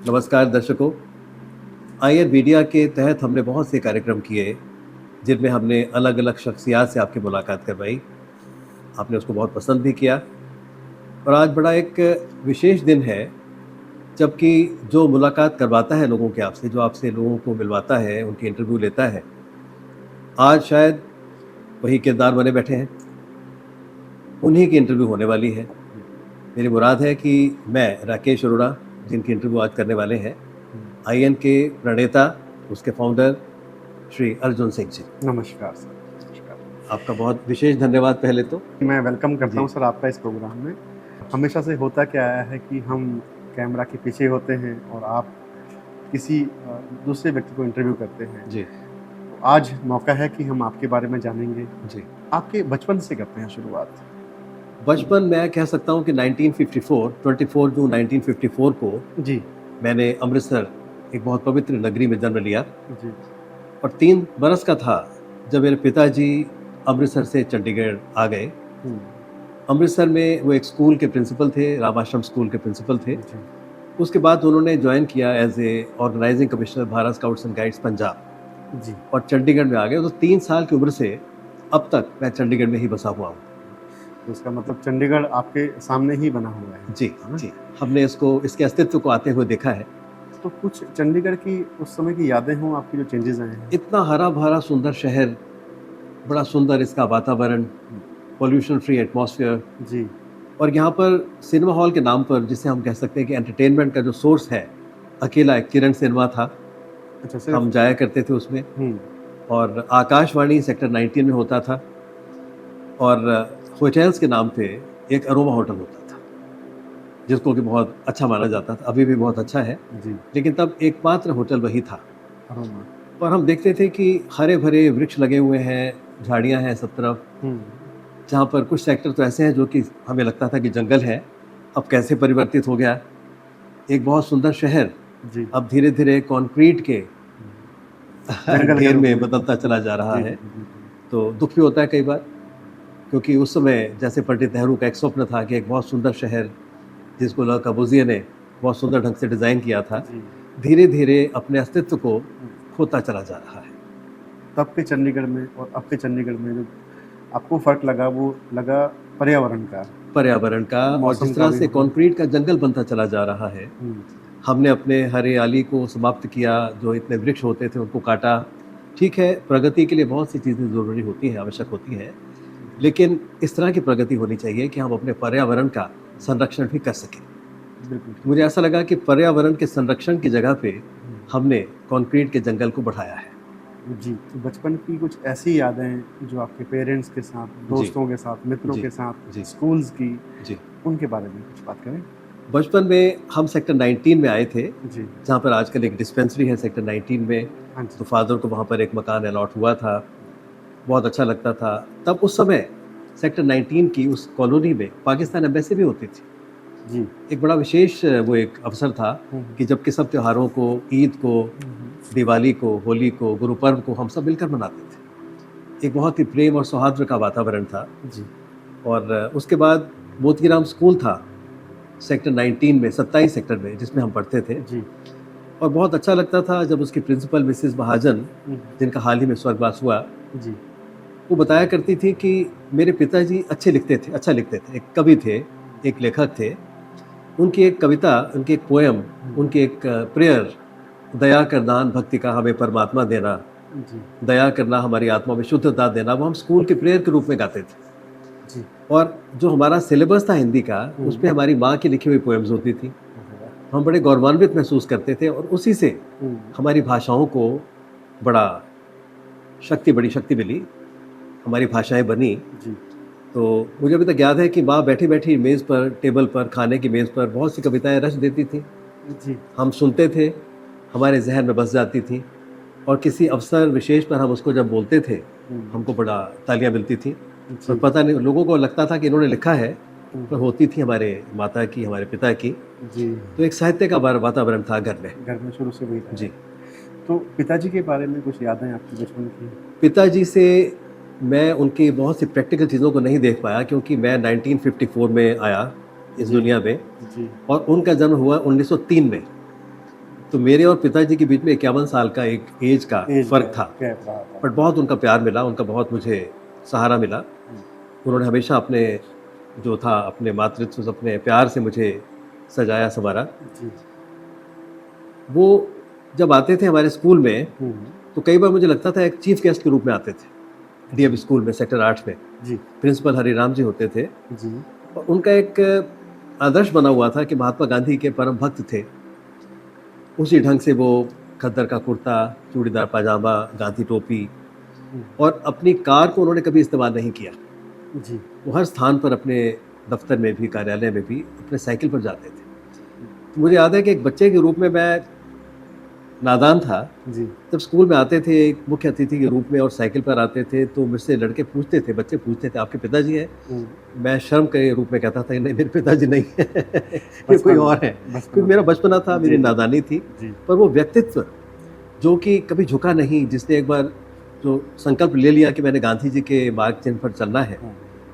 नमस्कार दर्शकों। IN media के तहत हमने बहुत से कार्यक्रम किए जिनमें हमने अलग अलग शख्सियात से आपकी मुलाकात करवाई। आपने उसको बहुत पसंद भी किया और आज बड़ा एक विशेष दिन है, जबकि जो मुलाकात करवाता है लोगों के आपसे, जो आपसे लोगों को मिलवाता है, उनकी इंटरव्यू लेता है, आज शायद वही किरदार बने बैठे हैं, उन्हीं की इंटरव्यू होने वाली है। मेरी मुराद है कि मैं राकेश अरोड़ा, जिनकी इंटरव्यू आज करने वाले हैं, आईएन के प्रणेता, उसके फाउंडर श्री अर्जुन सिंह जी। नमस्कार सर। नमस्कार। आपका बहुत विशेष धन्यवाद पहले तो। मैं वेलकम करता जी। हूँ सर आपका इस प्रोग्राम में। हमेशा से होता क्या आया है कि हम कैमरा के पीछे होते हैं और आप किसी दूसरे व्यक्ति को इंटरव्यू करते हैं। जी। तो आज मौका है कि हम आपके बारे में जानेंगे। जी। आपके बचपन से करते हैं शुरुआत। बचपन मैं कह सकता हूँ कि 1954 24 जून 1954 को जी मैंने अमृतसर, एक बहुत पवित्र नगरी में जन्म लिया जी और 3 बरस का था जब मेरे पिताजी अमृतसर से चंडीगढ़ आ गए। अमृतसर में वो एक स्कूल के प्रिंसिपल थे, रामाश्रम स्कूल के प्रिंसिपल थे। जी उसके बाद उन्होंने ज्वाइन किया as a organising commissioner Bharat scouts and guides Punjab ji. और चंडीगढ़ में आ गए। तो 3 साल की उम्र से अब तक मैं चंडीगढ़ में ही बसा हुआ हूँ। तो इसका मतलब चंडीगढ़ आपके सामने ही बना हुआ है। जी जी, हमने इसके अस्तित्व को आते हुए देखा है। तो कुछ चंडीगढ़ की उस समय की यादें हों आपकी, जो चेंजेस आए हैं। इतना हरा भरा सुंदर शहर, बड़ा सुंदर इसका वातावरण, पोल्यूशन फ्री एटमॉस्फेयर, जी और यहाँ पर सिनेमा हॉल के नाम पर, जिसे हम कह सकते हैं कि एंटरटेनमेंट का जो सोर्स है, अकेला एक किरण सिनेमा था। अच्छा सिर्फ। हम जाया करते थे उसमें, और आकाशवाणी सेक्टर 19 में होता था, और होटल्स के नाम पे एक अरोमा होटल होता था जिसको कि बहुत अच्छा माना जाता था, अभी भी बहुत अच्छा है। जी। लेकिन तब एकमात्र होटल वही था। अरोमा। और हम देखते थे कि हरे भरे वृक्ष लगे हुए हैं, झाड़ियाँ हैं सब तरफ, जहाँ पर कुछ सेक्टर तो ऐसे हैं जो कि हमें लगता था कि जंगल है। अब कैसे परिवर्तित हो गया एक बहुत सुंदर शहर, जी। अब धीरे धीरे कंक्रीट के जंगल के ढेर रूप में बदलता चला जा रहा जी, है। जी, जी, जी। तो दुख भी होता है कई बार, क्योंकि उस समय जैसे पंडित नेहरू का एक स्वप्न था कि एक बहुत सुंदर शहर, जिसको लॉ कबूजिया ने बहुत सुंदर ढंग से डिज़ाइन किया था, जी। धीरे धीरे अपने अस्तित्व को खोता चला जा रहा है। तब के चंडीगढ़ में और अब के चंडीगढ़ में जो आपको फ़र्क लगा, वो लगा पर्यावरण का। पर्यावरण का, और मौसम जिस का तरह भी से होगा। कंक्रीट का जंगल बनता चला जा रहा है। हमने अपने हरियाली को समाप्त किया, जो इतने वृक्ष होते थे उनको काटा। ठीक है, प्रगति के लिए बहुत सी चीज़ें ज़रूरी होती हैं, आवश्यक होती हैं, लेकिन इस तरह की प्रगति होनी चाहिए कि हम अपने पर्यावरण का संरक्षण भी कर सकें। बिल्कुल। मुझे ऐसा लगा कि पर्यावरण के संरक्षण की जगह पे हमने कंक्रीट के जंगल को बढ़ाया है। जी, तो बचपन की कुछ ऐसी यादें जो आपके पेरेंट्स के साथ, दोस्तों के साथ, मित्रों जी, के साथ, जी। स्कूल्स की, जी, उनके बारे में कुछ बात करें? बचपन में हम सेक्टर 19 में आए थे, जी। जहाँ पर आजकल एक डिस्पेंसरी है सेक्टर 19 में। हाँ जी। तो फादर को वहाँ पर एक मकान अलॉट हुआ था, बहुत अच्छा लगता था। तब उस समय सेक्टर 19 की उस कॉलोनी में पाकिस्तान एम्बेसी भी होती थी। जी। एक बड़ा विशेष वो एक अवसर था कि जबकि सब त्योहारों को, ईद को, दिवाली को, होली को, गुरु पर्व को हम सब मिलकर मनाते थे। एक बहुत ही प्रेम और सौहार्द का वातावरण था। जी। और उसके बाद मोतीराम स्कूल था सेक्टर 19 में, 27 सेक्टर में, जिसमें हम पढ़ते थे। जी। और बहुत अच्छा लगता था जब उसकी प्रिंसिपल मिसेस महाजन, जिनका हाल ही में स्वर्गवास हुआ, जी। वो बताया करती थी कि मेरे पिताजी अच्छा लिखते थे, एक कवि थे, एक लेखक थे। उनकी एक कविता, उनकी एक पोएम, उनकी एक प्रेयर, दया कर दान भक्ति का हमें परमात्मा देना, जी। दया करना हमारी आत्मा में शुद्धता देना, वो हम स्कूल की प्रेयर के रूप में गाते थे। जी। और जो हमारा सिलेबस था हिंदी का, उसमें हमारी माँ की लिखी हुई पोएम्स होती थी। हम बड़े गौरवान्वित महसूस करते थे और उसी से हमारी भाषाओं को बड़ी शक्ति मिली, हमारी भाषाएं बनी। जी। तो मुझे अभी तक याद है कि माँ बैठी बैठी मेज़ पर, टेबल पर, खाने की मेज़ पर बहुत सी कविताएं रच देती थी। जी। हम सुनते थे, हमारे जहन में बस जाती थी, और किसी अवसर विशेष पर हम उसको जब बोलते थे, हमको बड़ा तालियां मिलती थी। और पता नहीं, लोगों को लगता था कि इन्होंने लिखा है, पर होती थी हमारे माता की, हमारे पिता की। जी। तो एक साहित्य का वातावरण था घर में शुरू से वही था। जी। तो पिताजी के बारे में कुछ यादें आपकी बचपन की? पिताजी से मैं उनकी बहुत सी प्रैक्टिकल चीज़ों को नहीं देख पाया, क्योंकि मैं 1954 में आया इस दुनिया में, जी। और उनका जन्म हुआ 1903 में। तो मेरे और पिताजी के बीच में 51 साल का एक एज का एज फ़र्क था। गैप रहा था। बट बहुत उनका प्यार मिला, उनका बहुत मुझे सहारा मिला। उन्होंने हमेशा अपने जो था अपने मातृत्व से, अपने प्यार से मुझे सजाया संवारा। जी। वो जब आते थे हमारे स्कूल में, तो कई बार मुझे लगता था एक चीफ गेस्ट के रूप में आते थे। डीएवी स्कूल में सेक्टर 8 में जी। प्रिंसिपल हरिराम जी होते थे, जी। और उनका एक आदर्श बना हुआ था कि महात्मा गांधी के परम भक्त थे। उसी ढंग से वो खद्दर का कुर्ता, चूड़ीदार पाजामा, गांधी टोपी, और अपनी कार को उन्होंने कभी इस्तेमाल नहीं किया। जी। वो हर स्थान पर अपने दफ्तर में भी, कार्यालय में भी अपने साइकिल पर जाते थे। तो मुझे याद है कि एक बच्चे के रूप में मैं नादान था। जी। जब स्कूल में आते थे एक मुख्य अतिथि के रूप में और साइकिल पर आते थे, तो मुझसे लड़के पूछते थे, बच्चे पूछते थे, आपके पिताजी हैं? मैं शर्म के रूप में कहता था कि नहीं, मेरे पिताजी नहीं है, ये कोई और है। क्योंकि मेरा बचपना था, मेरी नादानी थी। पर वो व्यक्तित्व जो कि कभी झुका नहीं, जिसने एक बार जो संकल्प ले लिया कि मैंने गांधी जी के मार्ग चिन्ह पर चलना है,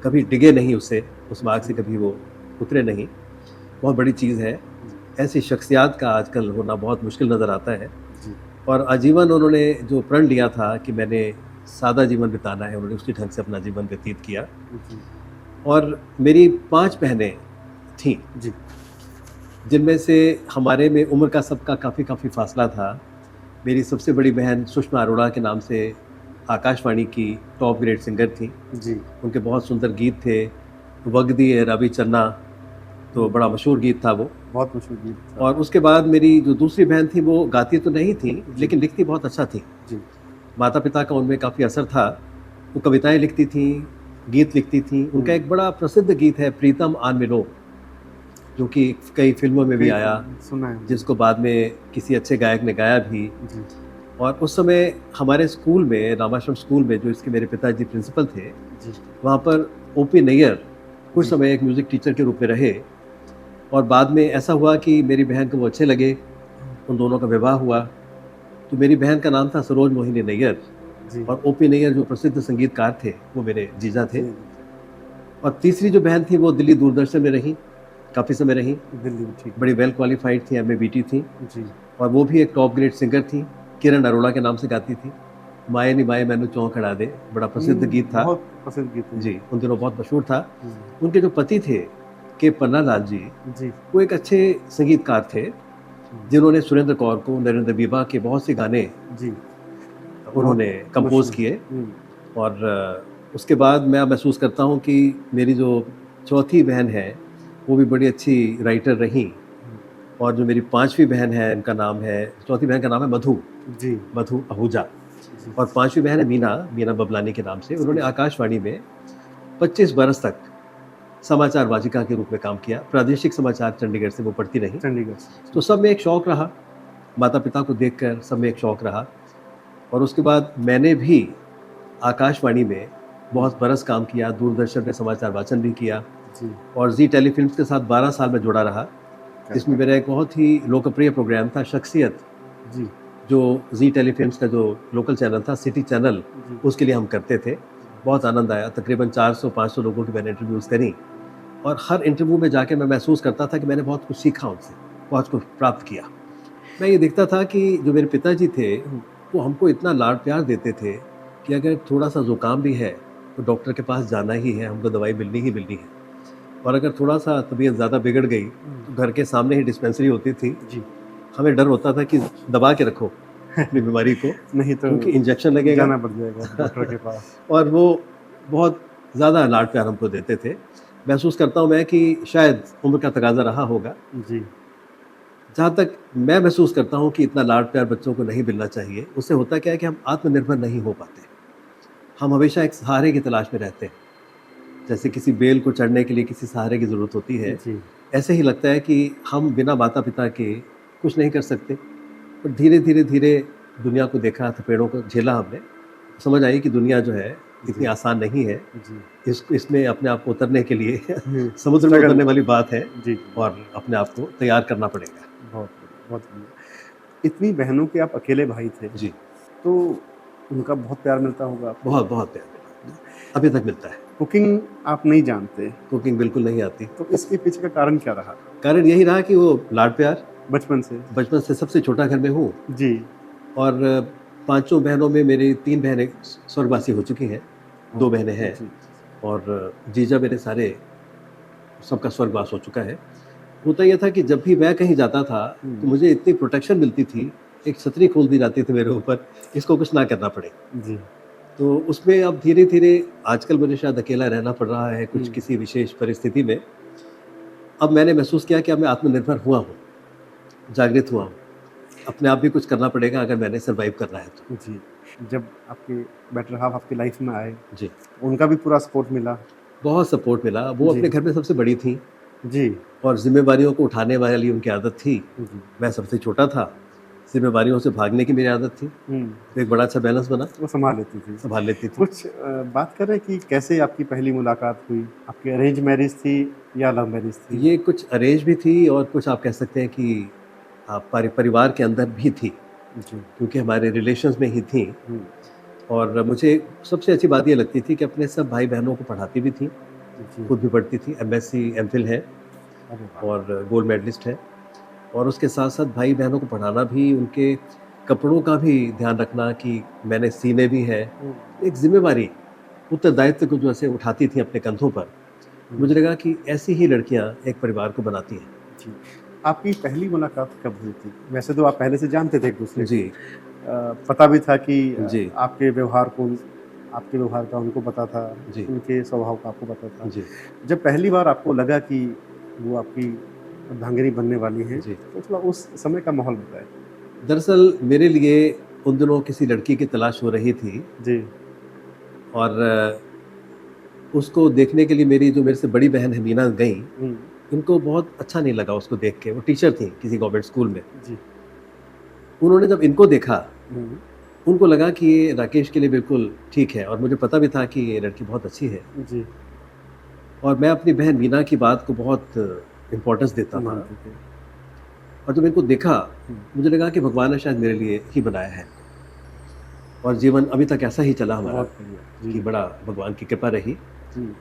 कभी डिगे नहीं उससे, उस मार्ग से कभी वो उतरे नहीं, बहुत बड़ी चीज़ है। ऐसी शख्सियात का आजकल होना बहुत मुश्किल नज़र आता है। और आजीवन उन्होंने जो प्रण लिया था कि मैंने सादा जीवन बिताना है, उन्होंने उसी ढंग से अपना जीवन व्यतीत किया। और मेरी 5 बहनें थीं, जिनमें से हमारे में उम्र का सबका काफ़ी फासला था। मेरी सबसे बड़ी बहन सुषमा अरोड़ा के नाम से आकाशवाणी की टॉप ग्रेड सिंगर थी। उनके बहुत सुंदर गीत थे, वगदी है रवि चन्ना, तो बड़ा मशहूर गीत था वो, बहुत मशहूर गीत था। और उसके बाद मेरी जो दूसरी बहन थी वो गाती तो नहीं थी, लेकिन लिखती बहुत अच्छा थी। माता पिता का उनमें काफ़ी असर था। वो कविताएं लिखती थी, गीत लिखती थी। उनका एक बड़ा प्रसिद्ध गीत है प्रीतम आन मिलो, जो कि कई फिल्मों में भी आया, सुना है, जिसको बाद में किसी अच्छे गायक ने गाया भी। और उस समय हमारे स्कूल में, रामाश्रम स्कूल में, जो इसके मेरे पिताजी प्रिंसिपल थे, वहाँ पर ओपी नैयर कुछ समय एक म्यूज़िक टीचर के रूप में रहे। और बाद में ऐसा हुआ कि मेरी बहन को वो अच्छे लगे, उन दोनों का विवाह हुआ। तो मेरी बहन का नाम था सरोज मोहिनी नैयर, और ओपी नैयर जो प्रसिद्ध संगीतकार थे वो मेरे जीजा थे। और तीसरी जो बहन थी वो दिल्ली दूरदर्शन में रही, काफ़ी समय रही, बड़ी वेल क्वालिफाइड थी, MA BT थी, और वो भी एक टॉप ग्रेड सिंगर थी, किरण अरोड़ा के नाम से गाती थी। माए नी माए मैनू चौं खड़ा दे, बड़ा प्रसिद्ध गीत था, बहुत प्रसिद्ध गीत जी, उन दिनों बहुत मशहूर था। उनके जो पति थे के पन्नालाल जी, वो एक अच्छे संगीतकार थे, जिन्होंने सुरेंद्र कौर को, नरेंद्र बीबा के बहुत से गाने उन्होंने कंपोज किए। और उसके बाद मैं महसूस करता हूँ कि मेरी जो चौथी बहन है वो भी बड़ी अच्छी राइटर रही। और जो मेरी 5वीं बहन है, इनका नाम है, चौथी बहन का नाम है मधु, मधु आहूजा, और 5वीं बहन है मीना बबलानी के नाम से। उन्होंने आकाशवाणी में 25 बरस तक समाचार वाचिका के रूप में काम किया। प्रादेशिक समाचार चंडीगढ़ से वो पढ़ती रही। तो सब में एक शौक़ रहा, माता पिता को देखकर सब में एक शौक़ रहा। और उसके बाद मैंने भी आकाशवाणी में बहुत बरस काम किया, दूरदर्शन में समाचार वाचन भी किया, और जी टेलीफिल्म्स के साथ 12 साल में जुड़ा रहा, जिसमें मेरा एक बहुत ही लोकप्रिय प्रोग्राम था शख्सियत, जो जी टेलीफिल्म्स का जो लोकल चैनल था, सिटी चैनल, उसके लिए हम करते थे। बहुत आनंद आया। तकरीबन 400-500 लोगों की मैंने इंटरव्यूज़ करी, और हर इंटरव्यू में जाके मैं महसूस करता था कि मैंने बहुत कुछ सीखा उनसे, बहुत कुछ प्राप्त किया। मैं ये देखता था कि जो मेरे पिताजी थे वो हमको इतना लाड प्यार देते थे कि अगर थोड़ा सा ज़ुकाम भी है तो डॉक्टर के पास जाना ही है, हमको दवाई मिलनी ही मिलनी है। और अगर थोड़ा सा तबीयत ज़्यादा बिगड़ गई तो घर के सामने ही डिस्पेंसरी होती थी, हमें डर होता था कि दबा के रखो अपनी बीमारी को, नहीं तो क्योंकि इंजेक्शन लगेगा, जाना पड़ जाएगा डॉक्टर के पास। और वो बहुत ज़्यादा लाड प्यार हमको देते थे। महसूस करता हूँ मैं कि शायद उम्र का तकाजा रहा होगा। जहाँ तक मैं महसूस करता हूँ कि इतना लाड प्यार बच्चों को नहीं मिलना चाहिए। उससे होता क्या है कि हम आत्मनिर्भर नहीं हो पाते, हम हमेशा एक सहारे की तलाश में रहते हैं। जैसे किसी बेल को चढ़ने के लिए किसी सहारे की ज़रूरत होती है, ऐसे ही लगता है कि हम बिना माता पिता के कुछ नहीं कर सकते। पर धीरे धीरे दुनिया को देखा, थपेड़ों को झेला हमने, समझ आई कि दुनिया जो है इतनी आसान नहीं है। इसमें अपने आप को उतरने के लिए समुद्र में उतरने वाली बात है, और अपने आप को तैयार करना पड़ेगा। बहुत बढ़िया। इतनी बहनों के आप अकेले भाई थे जी, तो उनका बहुत प्यार मिलता होगा आपको? बहुत प्यार मिला, अभी तक मिलता है। कुकिंग आप नहीं जानते? कुकिंग बिल्कुल नहीं आती। तो इसके पीछे का कारण क्या रहा? कारण यही रहा कि वो लाड प्यार, बचपन से? बचपन से सबसे छोटा घर में हूँ जी। और पाँचों बहनों में मेरी 3 बहनें स्वर्गवासी हो चुकी हैं, 2 बहनें हैं जी। और जीजा मेरे सारे सबका स्वर्गवास हो चुका है। होता ये था कि जब भी मैं कहीं जाता था, तो मुझे इतनी प्रोटेक्शन मिलती थी, एक छतरी खोल दी जाती थी मेरे ऊपर, इसको कुछ ना करना पड़े। जी। तो उसमें अब धीरे-धीरे आजकल मुझे शायद अकेला रहना पड़ रहा है कुछ हुँ। किसी विशेष परिस्थिति में। अब मैंने महसूस किया कि अब मैं आत्मनिर्भर हुआ हूँ, जागृत हुआ हूँ। अपने आप भी कुछ करना पड़ेगा अगर मैंने सर्वाइव करना है तो। जी। जब आपके बेटर हाल्फ आपकी लाइफ़ में आए, जी, उनका भी पूरा सपोर्ट मिला? बहुत सपोर्ट मिला। वो जी। अपने घर में सबसे बड़ी थीं जी। और ज़िम्मेवारियों को उठाने वाली उनकी आदत थी। जी। मैं सबसे छोटा था, ज़िम्मेवारियों से भागने की मेरी आदत थी। हुँ। तो एक बड़ा अच्छा बैलेंस बना, वो सँभाल लेती थी। सँभाल लेती थी। कुछ बात करें कि कैसे आपकी पहली मुलाकात हुई? आपकी अरेंज मैरिज थी या लव मैरिज थी? ये कुछ अरेंज भी थी और कुछ आप कह सकते हैं कि परिवार के अंदर भी थी, जी। क्योंकि हमारे रिलेशंस में ही थी। हुँ। और मुझे सबसे अच्छी बात ये लगती थी कि अपने सब भाई-बहनों को पढ़ाती भी थी, जी। खुद भी पढ़ती थी, एमएससी, एमफिल है अरे वाह! और गोल्ड मेडलिस्ट है। और उसके साथ-साथ भाई-बहनों को पढ़ाना भी, उनके कपड़ों का भी ध्यान रखना कि मैंने सीने भी हैं। हुँ। एक ज़िम्मेवारी, उत्तरदायित्व को जो ऐसे उठाती थी अपने कंधों पर, हुँ। मुझे लगा कि ऐसी ही लड़कियाँ एक परिवार को बनाती हैं। जी। आपकी पहली मुलाकात कब हुई थी? वैसे तो आप पहले से जानते थे एक-दूसरे को। जी, पता भी था कि जी, आपके व्यवहार का उनको पता था, जी, उनके स्वभाव का आपको पता था। जी, जब पहली बार आपको लगा कि वो आपकी अर्धांगिनी बनने वाली हैं, जी। तो थोड़ा उस समय का माहौल बताएँ? दरअसल मेरे लिए उन दिनों किसी लड़की की तलाश हो रही थी जी। और उसको देखने के लिए मेरी जो मेरे से बड़ी बहन है मीना गईं। हुँ। उनको बहुत अच्छा नहीं लगा उसको देख के, वो टीचर थीं किसी गवर्नमेंट स्कूल में। जी। उन्होंने जब इनको देखा, हुँ। उनको लगा कि ये राकेश के लिए बिल्कुल ठीक है और मुझे पता भी था कि ये लड़की बहुत अच्छी है जी। और मैं अपनी बहन मीना की बात को बहुत इम्पोर्टेंस देता था। मानते थे। और जब इनको देखा, हुँ। मुझे लगा कि भगवान ने शायद मेरे लिए ही बनाया है और जीवन अभी तक ऐसा ही चला हमारा बहुत बढ़िया। जी। कि बड़ा भगवान की कृपा रही। हुँ।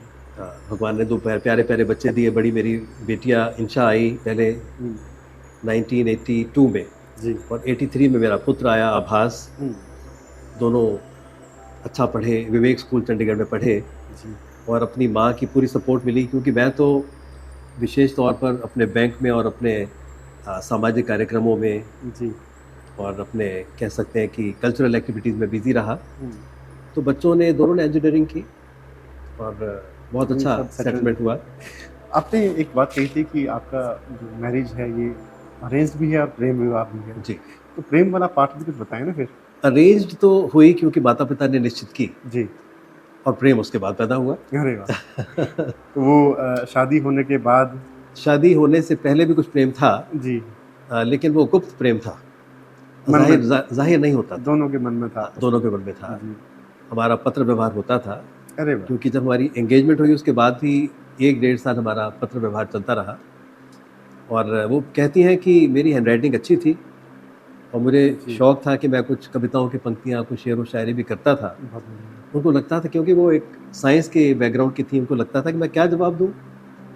भगवान ने 2 प्यारे-प्यारे बच्चे दिए। बड़ी मेरी बेटियाँ इंशा आई पहले हुँ। 1982 में जी। और 83 में मेरा पुत्र आया आभास। हुँ। दोनों अच्छा पढ़े, विवेक स्कूल चंडीगढ़ में पढ़े जी। और अपनी माँ की पूरी सपोर्ट मिली, क्योंकि मैं तो विशेष तौर पर अपने बैंक में और अपने सामाजिक कार्यक्रमों में जी। और अपने कह सकते हैं कि कल्चरल एक्टिविटीज़ में बिज़ी रहा। हुँ। तो बच्चों ने दोनों ने इंजीनियरिंग की और बहुत वही अच्छा सब सेटल। सेटलमेंट हुआ। आपने एक बात कही थी कि आपका जो मैरिज है ये अरेंज्ड भी है और प्रेम विवाह भी है। जी। तो प्रेम वाला पार्ट भी कुछ बताएँ ना फिर? अरेंज्ड तो हुई क्योंकि माता-पिता ने निश्चित की जी। और प्रेम उसके बाद पैदा हुआ। अरे वाह! तो वो शादी होने के बाद? शादी होने से पहले भी कुछ प्रेम था, जी। लेकिन वो गुप्त प्रेम था। मन में ज़ाहिर नहीं होता था। दोनों के मन में था दोनों उसमें। के मन में था। जी। हमारा पत्र व्यवहार होता था, अरे वाह! क्योंकि जब हमारी एंगेजमेंट हुई उसके बाद भी 1 डेढ़ साल हमारा पत्र व्यवहार चलता रहा और वो कहती हैं कि मेरी हैंडराइटिंग अच्छी थी और मुझे जी। शौक था कि मैं कुछ कविताओं की पंक्तियाँ, कुछ शेरो शायरी भी करता था। बहुत बढ़िया। उनको लगता था, क्योंकि वो एक साइंस के बैकग्राउंड की थी, उनको लगता था कि मैं क्या जवाब दूँ?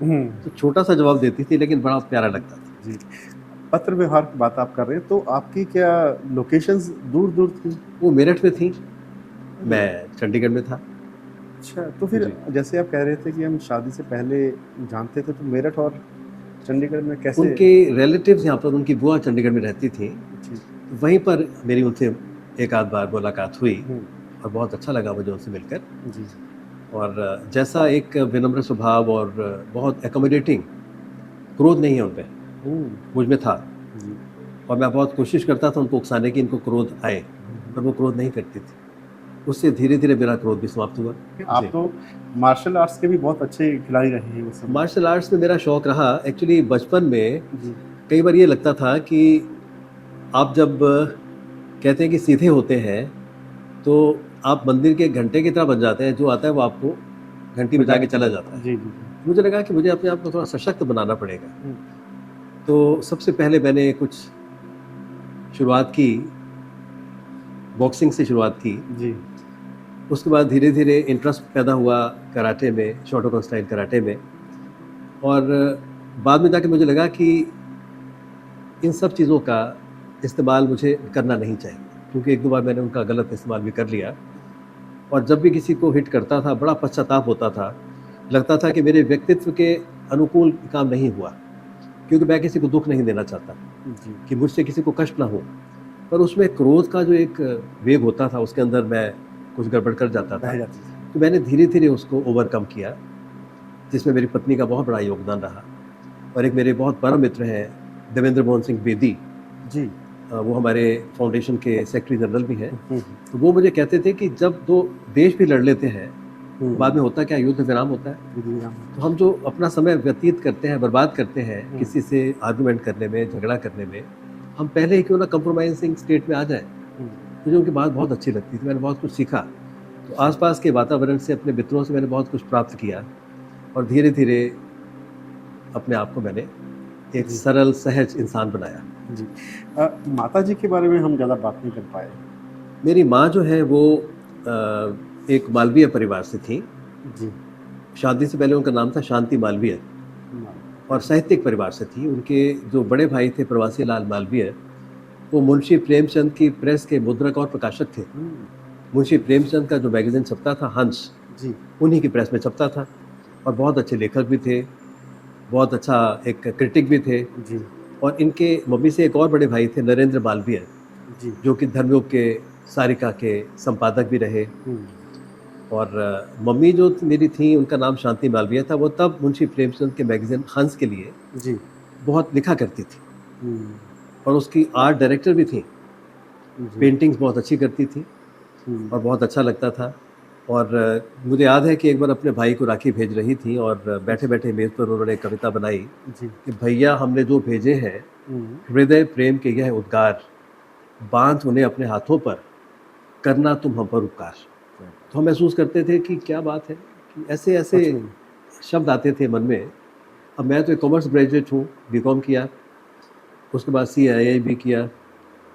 हुँ। तो छोटा-सा जवाब देती थी, लेकिन बड़ा प्यारा लगता था। जी। पत्र व्यवहार की बात आप कर रहे हैं, तो आपकी क्या लोकेशंस दूर-दूर थी? वो मेरठ में थी, अरे! मैं चंडीगढ़ में था। अच्छा, तो फिर जी। जैसे आप कह रहे थे कि हम शादी से पहले जानते थे, तो मेरठ और चंडीगढ़ में कैसे? उनके रिलेटिव्स यहाँ पर, उनकी बुआ चंडीगढ़ में रहती थीं, जी। तो वहीं पर मेरी उनसे एक आध बार मुलाकात हुई हुँ। और बहुत अच्छा लगा मुझे उनसे मिलकर। जी। और जैसा एक विनम्र स्वभाव और बहुत एक्कोमोडेटिंग, क्रोध नहीं है उनपे, हुँ। मुझ में था जी। और मैं बहुत कोशिश करता था उनको उकसाने की, इनको क्रोध आए, पर वो क्रोध नहीं करती थी। उससे धीरे-धीरे मेरा क्रोध भी समाप्त हुआ। आप जी। तो मार्शल आर्ट्स के भी बहुत अच्छे खिलाड़ी रहे हैं उस समय। मार्शल आर्ट्स में मेरा शौक रहा। एक्चुअली बचपन में जी। कई बार ये लगता था कि आप जब कहते हैं कि सीधे होते हैं, तो आप मंदिर के घंटे की तरह बन जाते हैं, जो आता है वो आपको घंटी बजा के चला जाता है। जी, जी, जी। मुझे लगा कि मुझे अपने आप को थोड़ा सशक्त बनाना पड़ेगा। हुँ। तो सबसे पहले मैंने कुछ शुरुआत की, बॉक्सिंग से शुरुआत की। जी। उसके बाद धीरे-धीरे इंटरेस्ट पैदा हुआ कराटे में, शोटोकन स्टाइल कराटे में और बाद में जाके मुझे लगा कि इन सब चीज़ों का इस्तेमाल मुझे करना नहीं चाहिए, क्योंकि एक दो बार मैंने उनका गलत इस्तेमाल भी कर लिया। और जब भी किसी को हिट करता था बड़ा पश्चाताप होता था, लगता था कि मेरे व्यक्तित्व के अनुकूल काम नहीं हुआ, क्योंकि मैं किसी को दुख नहीं देना चाहता जी। कि मुझसे किसी को कष्ट ना हो। पर उसमें क्रोध का जो एक वेग होता था, उसके अंदर मैं कुछ गड़बड़ कर जाता था। बह जाती थी। तो मैंने धीरे-धीरे उसको ओवरकम किया, जिसमें मेरी पत्नी का बहुत बड़ा योगदान रहा। और एक मेरे बहुत परम मित्र हैं देवेंद्र मोहन सिंह बेदी, जी। वो हमारे फाउंडेशन के सेक्रेटरी जनरल भी हैं। हुँ, तो वो मुझे कहते थे कि जब 2 देश भी लड़ लेते हैं, हुँ। बाद में होता क्या, युद्ध विराम होता है। विधि-विधान। तो हम जो अपना समय व्यतीत करते हैं, बर्बाद करते हैं किसी से आर्गुमेंट करने में, झगड़ा करने में, हम पहले ही क्यों ना कंप्रोमाइजिंग स्टेट में आ जाएँ। हुँ। मुझे उनकी बात बहुत अच्छी लगती थी, मैंने बहुत कुछ सीखा। तो आसपास के वातावरण से, अपने मित्रों से मैंने बहुत कुछ प्राप्त किया और धीरे-धीरे अपने आप को मैंने एक जी। सरल, सहज इंसान बनाया। जी। माताजी के बारे में हम ज़्यादा बात नहीं कर पाए। मेरी माँ जो है वो एक मालवीय परिवार से थी। जी। शादी से पहले उनका नाम था शांति मालवीय, और साहित्यिक परिवार से थी। उनके जो बड़े भाई थे प्रवासी लाल मालवीय, वो मुंशी प्रेमचंद की प्रेस के मुद्रक और प्रकाशक थे। हुँ। मुंशी प्रेमचंद का जो मैगज़ीन छपता था हंस, जी। उन्हीं की प्रेस में छपता था। और बहुत अच्छे लेखक भी थे, बहुत अच्छा एक क्रिटिक भी थे। जी। और इनके मम्मी से एक और बड़े भाई थे नरेंद्र मालवीय, जी। जो कि धर्मयुग के सारिका के संपादक भी रहे। हुँ। और मम्मी जो मेरी थी, उनका नाम शांति मालवीय था। वो तब मुंशी प्रेमचंद के मैगज़ीन हंस के लिए जी। बहुत लिखा करती थी, हुँ। और उसकी आर्ट डायरेक्टर भी थी। जी। पेंटिंग्स बहुत अच्छी करती थी हुँ। और बहुत अच्छा लगता था। और मुझे याद है कि एक बार अपने भाई को राखी भेज रही थी, और बैठे-बैठे मेज़ पर उन्होंने एक कविता बनाई जी। कि भैया हमने जो भेजे हैं, हुँ। हृदय प्रेम के यह उद्गार, बाँध उन्हें अपने हाथों पर, करना तुम हम पर उपकार। तो हम महसूस करते थे कि क्या बात है कि ऐसे-ऐसे सच में। शब्द आते थे मन में। अब मैं तो एक कॉमर्स ग्रेजुएट हूँ, बीकॉम किया, उसके बाद सीआईआई भी किया,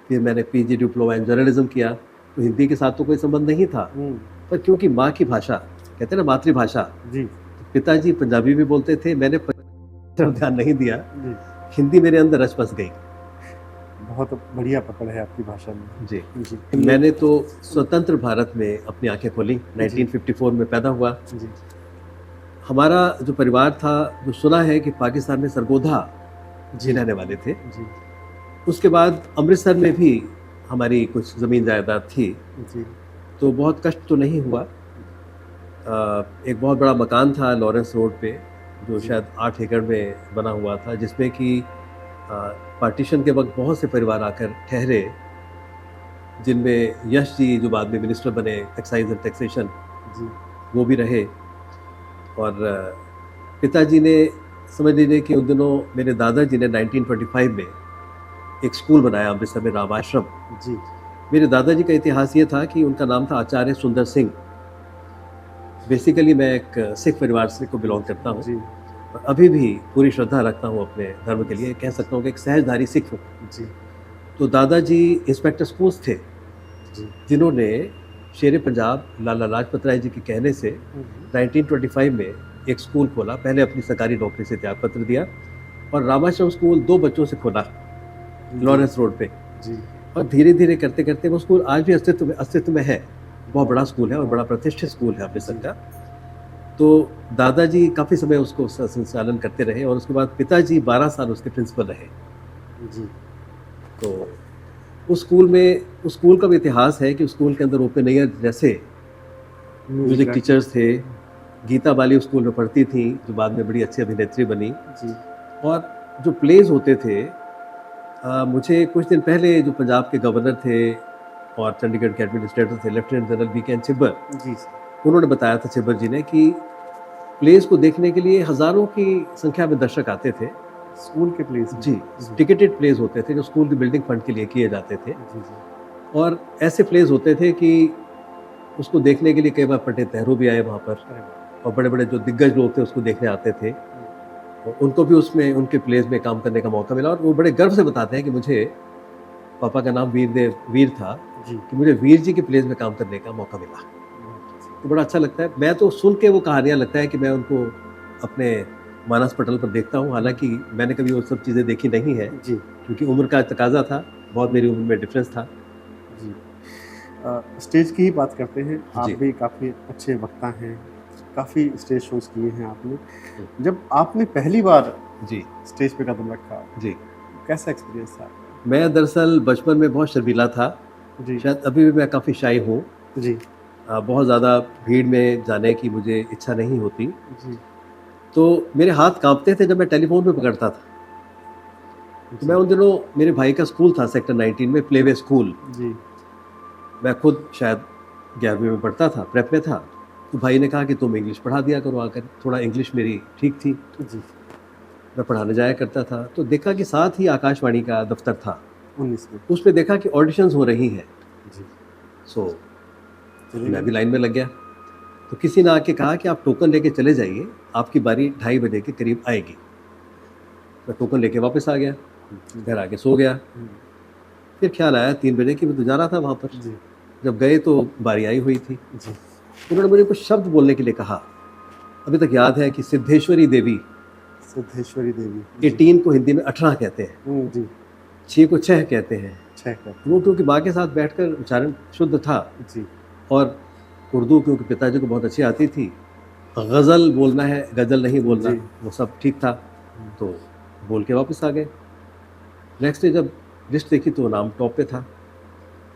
फिर मैंने पीजी डिप्लोमा इन जर्नलिज्म किया। तो हिंदी के साथ तो कोई संबंध नहीं था, हुँ। पर क्योंकि माँ की भाषा, कहते हैं ना मातृभाषा, जी। पिताजी पंजाबी भी बोलते थे, मैंने तरफ ध्यान नहीं दिया, जी। हिंदी मेरे अंदर रच बस गई। बहुत बढ़िया पकड़ है आपकी भाषा में। जी। जी। मैंने तो स्वतंत्र भारत में अपनी आंखें खोली, 1954 में पैदा हुआ। जी। हमारा जो परिवार था, जो सुना है कि पाकिस्तान में सरगोधा जी। रहने वाले थे। जी। उसके बाद अमृतसर में भी हमारी कुछ ज़मीन जायदाद थी, जी। तो बहुत कष्ट तो नहीं हुआ। एक बहुत बड़ा मकान था लॉरेंस रोड पे, जो जी। शायद 8 एकड़ में बना हुआ था, जिसमें कि पार्टीशन के वक्त बहुत से परिवार आकर ठहरे, जिनमें यश जी जो बाद में मिनिस्टर बने एक्साइज एंड टैक्सेशन, जी। वो भी रहे। और पिताजी ने, समझ लीजिए कि उन दिनों मेरे दादाजी ने 1925 में एक स्कूल बनाया अमृतसर में, राम आश्रम। जी। मेरे दादाजी का इतिहास ये था कि उनका नाम था आचार्य सुंदर सिंह। बेसिकली मैं एक सिख परिवार से को बिलोंग करता हूँ, जी। और अभी भी पूरी श्रद्धा रखता हूँ अपने धर्म के लिए। कह सकता हूँ कि एक सहजधारी सिख हूँ। जी। तो दादाजी इंस्पेक्टर स्कूल्स थे, जी। जिन्होंने शेर पंजाब लाला लाजपत राय जी के कहने से 1925 में एक स्कूल खोला। पहले अपनी सरकारी नौकरी से त्यागपत्र दिया, और रामाश्रम स्कूल 2 बच्चों से खोला लॉरेंस रोड पे। जी। और धीरे धीरे करते करते वो स्कूल आज भी अस्तित्व में है। बहुत बड़ा स्कूल है और बड़ा प्रतिष्ठित स्कूल है अमृतसर का। तो दादाजी काफ़ी समय उसको संचालन करते रहे, और उसके बाद पिताजी 12 साल उसके प्रिंसिपल रहे। जी। तो उस स्कूल का भी इतिहास है कि उस स्कूल के अंदर ओपन एयर जैसे म्यूजिक टीचर्स थे। गीता बाली उस स्कूल में पढ़ती थी, जो बाद में बड़ी अच्छी अभिनेत्री बनी। जी। और जो प्लेज होते थे, मुझे कुछ दिन पहले जो पंजाब के गवर्नर थे और चंडीगढ़ के एडमिनिस्ट्रेटर थे, लेफ्टिनेंट जनरल वीके छिब्बर, जी। उन्होंने बताया था, छिब्बर जी ने, कि प्लेस को देखने के लिए हज़ारों की संख्या में दर्शक आते थे। स्कूल के प्लेस में। जी, टिकटेड प्लेस होते थे जो स्कूल की बिल्डिंग फंड के लिए किए जाते थे। जी। जी। और ऐसे प्लेस होते थे कि उसको देखने के लिए कई बार पंडित नेहरू भी आए वहाँ पर, अरे वाह! और बड़े बड़े जो दिग्गज लोग थे उसको देखने आते थे। और उनको भी उसमें उनके प्लेस में काम करने का मौका मिला, और वो बड़े गर्व से बताते हैं कि मुझे, पापा का नाम वीर था, जी। कि मुझे वीर जी के प्लेस में काम करने का मौका मिला। तो बड़ा अच्छा लगता है। मैं तो सुन के वो कहानियाँ लगता है कि मैं उनको अपने मानस पटल पर देखता हूँ, हालांकि मैंने कभी वो सब चीज़ें देखी नहीं है जी क्योंकि उम्र का तकाजा था, बहुत मेरी उम्र में डिफरेंस था। जी। स्टेज की ही बात करते हैं, आप जी। भी काफ़ी अच्छे वक्ता हैं, काफ़ी स्टेज शोज़ किए हैं आपने। हम्म, जब आपने पहली बार जी। स्टेज पे कदम रखा, जी। कैसा एक्सपीरियंस था आपका? मैं दरअसल बचपन में बहुत शर्मीला था, जी, शायद अभी भी मैं काफ़ी शाई हूँ। जी, बहुत ज़्यादा भीड़ में जाने की मुझे इच्छा नहीं होती, जी, तो मेरे हाथ कांपते थे जब मैं टेलीफोन पे पकड़ता था। तो मैं जी, उन दिनों, मेरे भाई का स्कूल था सेक्टर 19 में, प्लेवे स्कूल। जी, मैं खुद शायद 11वीं में पढ़ता था, प्रेप में था। तो भाई ने कहा कि तुम इंग्लिश पढ़ा दिया करो आकर, थोड़ा इंग्लिश मेरी ठीक थी, जी, मैं पढ़ाने जाया करता था। तो देखा कि साथ ही आकाशवाणी का दफ्तर था, 19 में। उस पे देखा कि ऑडिशंस हो रही हैं। जी, सो चलिए मैं भी लाइन में लग गया। तो किसी ने आके कहा कि आप टोकन लेके चले जाइए, आपकी बारी 2:30 बजे के करीब आएगी। मैं टोकन लेके वापस आ गया, घर आके सो गया। फिर ख्याल आया 3 बजे कि मैं तो जाना था वहाँ पर। जी, जब गए तो बारी आई हुई थी। जी, उन्होंने मुझे कुछ शब्द बोलने के लिए कहा, अभी तक याद है कि सिद्धेश्वरी देवी। सिद्धेश्वरी देवी। जी, 18 को हिंदी में 18 कहते हैं, जी, 6 को 6 कहते हैं। 6 का। वो क्योंकि माँ के साथ बैठकर उच्चारण शुद्ध था, जी, और उर्दू क्योंकि पिताजी को बहुत अच्छी आती थी। गज़ल बोलना है, गज़ल नहीं बोलना, जी। वो सब ठीक था। तो बोल के वापस आ गए। नेक्स्ट डे जब लिस्ट देखी तो नाम टॉप पे था,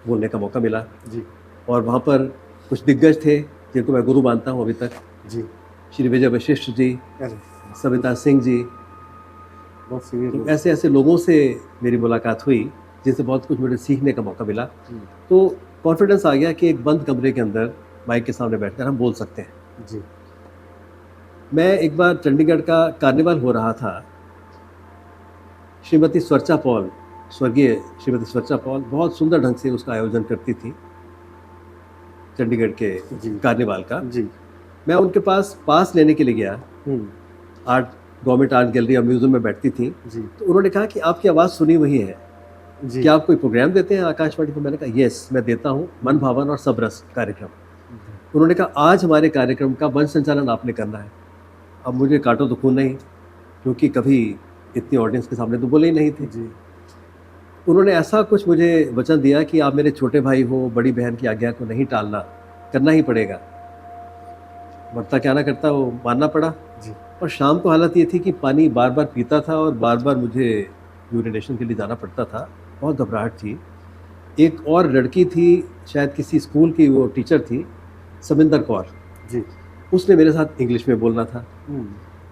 बोलने का मौका मिला। जी, और वहाँ पर कुछ दिग्गज थे जिनको मैं गुरु मानता हूँ अभी तक। जी। श्री विजय वशिष्ठ जी, अरे! सविता सिंह जी। बहुत सीनियर तो लोग। ऐसे ऐसे लोगों से मेरी मुलाकात हुई जिनसे बहुत कुछ मुझे सीखने का मौका मिला। हुँ, तो कॉन्फिडेंस आ गया कि एक बंद कमरे के अंदर माइक के सामने बैठकर हम बोल सकते हैं। जी, मैं एक बार चंडीगढ़ का कार्निवल हो रहा था। श्रीमती स्वर्चा पॉल, स्वर्गीय श्रीमती स्वर्चा पॉल बहुत सुंदर ढंग से उसका आयोजन करती थी, चंडीगढ़ के जी, कार्निवाल का। जी। मैं उनके पास पास लेने के लिए गया। हुँ, आर्ट, गवर्नमेंट आर्ट गैलरी और म्यूजियम में बैठती थी। जी, तो उन्होंने कहा कि आपकी आवाज़ सुनी हुई है, जी। क्या आप कोई प्रोग्राम देते हैं आकाशवाणी पर? मैंने कहा यस, मैं देता हूँ, मन भावन और सबरस कार्यक्रम। उन्होंने कहा आज हमारे कार्यक्रम का मंच संचालन आपने करना है। अब मुझे काटो तो खून नहीं, क्योंकि कभी इतनी ऑडियंस के सामने तो बोले ही नहीं थे। जी, उन्होंने ऐसा कुछ मुझे वचन दिया कि आप मेरे छोटे भाई हो, बड़ी बहन की आज्ञा को नहीं टालना, करना ही पड़ेगा। मरता क्या ना करता, वो मानना पड़ा। जी, और शाम को हालत ये थी कि पानी बार बार पीता था और बार बार मुझे यूरिनेशन के लिए जाना पड़ता था। बहुत घबराहट थी। एक और लड़की थी, शायद किसी स्कूल की वो टीचर थी, समिंदर कौर। जी। उसने मेरे साथ इंग्लिश में बोलना था। हुँ,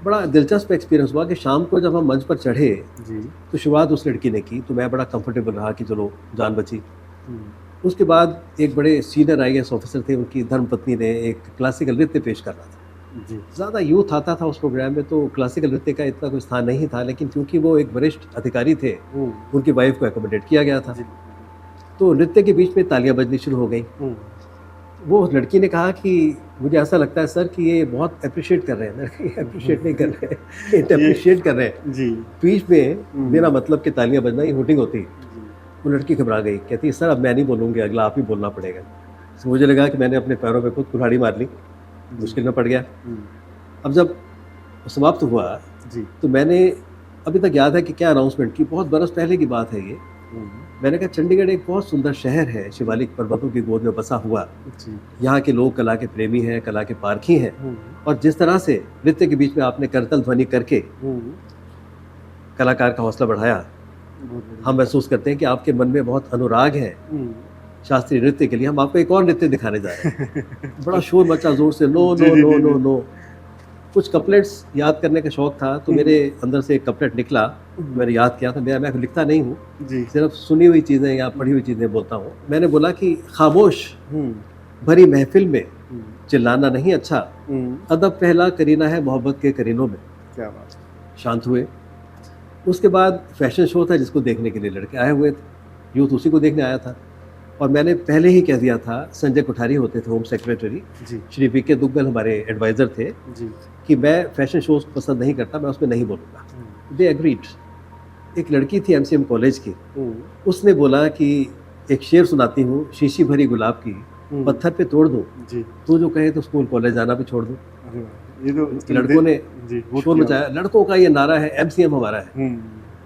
बड़ा दिलचस्प एक्सपीरियंस हुआ कि शाम को जब हम मंच पर चढ़े जी, तो शुरुआत उस लड़की ने की, तो मैं बड़ा कंफर्टेबल रहा कि चलो जान बची। हुँ, उसके बाद एक बड़े सीनियर IAS ऑफिसर थे, उनकी धर्मपत्नी ने एक क्लासिकल नृत्य पेश करना था। जी, ज़्यादा यूथ आता था उस प्रोग्राम में, तो क्लासिकल नृत्य का इतना कोई स्थान नहीं था, लेकिन क्योंकि वो एक वरिष्ठ अधिकारी थे, हुँ, उनकी वाइफ को एकोमोडेट किया गया था। जी, तो नृत्य के बीच में तालियां बजनी शुरू हो गई। हुँ, वो लड़की ने कहा कि मुझे ऐसा लगता है सर कि ये बहुत अप्रिशिएट कर रहे हैं। मैंने कहा अप्रिशिएट नहीं कर रहे हैं, ये अप्रिशिएट कर रहे हैं। जी, बीच में बिना मतलब के तालियां बजना ये होटिंग होती है। जी, वो लड़की घबरा गई, कहती है सर अब मैं नहीं बोलूँगी, अगला आप ही बोलना पड़ेगा। तो मुझे लगा कि मैंने अपने पैरों पे खुद कुल्हाड़ी मार ली, मुश्किल में पड़ गया। हुँ, अब जब समाप्त हुआ जी, तो मैंने, अभी तक याद है कि क्या अनाउंसमेंट की, बहुत बरस पहले की बात है ये। हुँ, मैंने कहा चंडीगढ़ एक बहुत सुंदर शहर है, शिवालिक पर्वतों की गोद में बसा हुआ। जी, यहाँ के लोग कला के प्रेमी हैं, कला के पारखी हैं। हुँ, और जिस तरह से नृत्य के बीच में आपने करतल ध्वनि करके हुँ, कलाकार का हौसला बढ़ाया, बहुत बढ़िया। हम महसूस करते हैं कि आपके मन में बहुत अनुराग है हुँ, शास्त्रीय नृत्य के लिए। हम आपको एक और नृत्य दिखाने जा रहे हैं। बड़ा शोर मचा जोर से, नो जी, नो जी, नो जी, नो जी। नो। कुछ कपलेट्स याद करने का शौक था, तो मेरे अंदर से एक कपलेट निकला, मैंने याद किया था। मैं लिखता नहीं हूँ, जी, सिर्फ सुनी हुई चीज़ें या पढ़ी हुई चीज़ें बोलता हूँ। मैंने बोला कि खामोश हुँ, भरी महफिल में हुँ, चिल्लाना नहीं अच्छा, हुँ, अदब पहला करीना है मोहब्बत के करीनों में। क्या बात है। शांत हुए। उसके बाद फैशन शो था जिसको देखने के लिए लड़के आए हुए थे, यूथ उसी को देखने आया था। और मैंने पहले ही कह दिया था, संजय कोठारी होते थे होम सेक्रेटरी, जी, श्री VK दुग्गल हमारे एडवाइज़र थे, जी, कि मैं फैशन शोज पसंद नहीं करता, मैं उसमें नहीं बोलूँगा। हुँ, दे एग्रीड। एक लड़की थी MCM कॉलेज की, हुँ, उसने बोला कि एक शेर सुनाती हूँ, शीशी भरी गुलाब की हुँ, पत्थर पे तोड़ दूँ, जी, तू जो कहे तो स्कूल कॉलेज जाना भी छोड़ दूँ। अरे वाह! ये तो लड़कों ने जी वो शोर किया। मचाया, लड़कों का ये नारा है एमसीएम हमारा है। हम्म,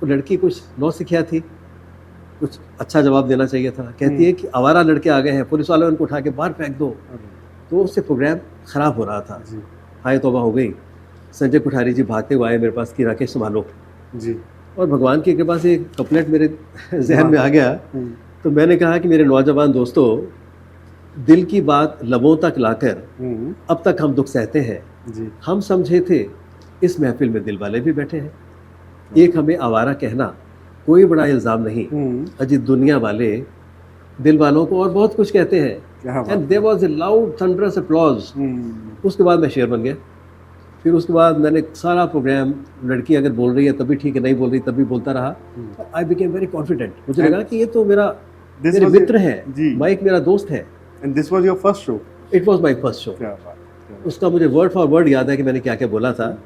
तो लड़की कुछ नौसिखिया थी, कुछ अच्छा जवाब देना चाहिए था, कहती है कि आवारा लड़के आ गए हैं, पुलिस वालों ने उनको उठा के बाहर फेंक दो। अरे, तो उससे प्रोग्राम खराब हो रहा था। जी हाय तौबा हो गई। संजय कुठारी जी भागते हुए आए मेरे पास कि राकेश संभालो, जी। और भगवान की कृपा से एक कपलेट मेरे जहन में आ गया। हम्म, तो मैंने कहा कि मेरे नौजवान दोस्तों, दिल की बात लबों तक लाकर हम्म, अब तक हम दुख सहते हैं। जी हम समझे थे इस महफिल में दिल वाले भी बैठे हैं। एक हमें आवारा कहना कोई बड़ा इल्ज़ाम नहीं, अजी दुनिया वाले दिल वालों को और बहुत कुछ कहते हैं। क्या बात and there was a loud thunderous applause. उसके बाद मैं शेर बन गया। फिर उसके बाद मैंने सारा प्रोग्राम, लड़की अगर बोल रही है तभी ठीक है, नहीं बोल रही तब भी बोलता रहा। I became very confident. मुझे लगा कि ये तो मेरे मित्र हैं, जी। माइक मेरा दोस्त है। And this was your first show? It was my first show. क्या बात, क्या बात। उसका मुझे वर्ड फॉर वर्ड याद है कि मैंने क्या क्या बोला था।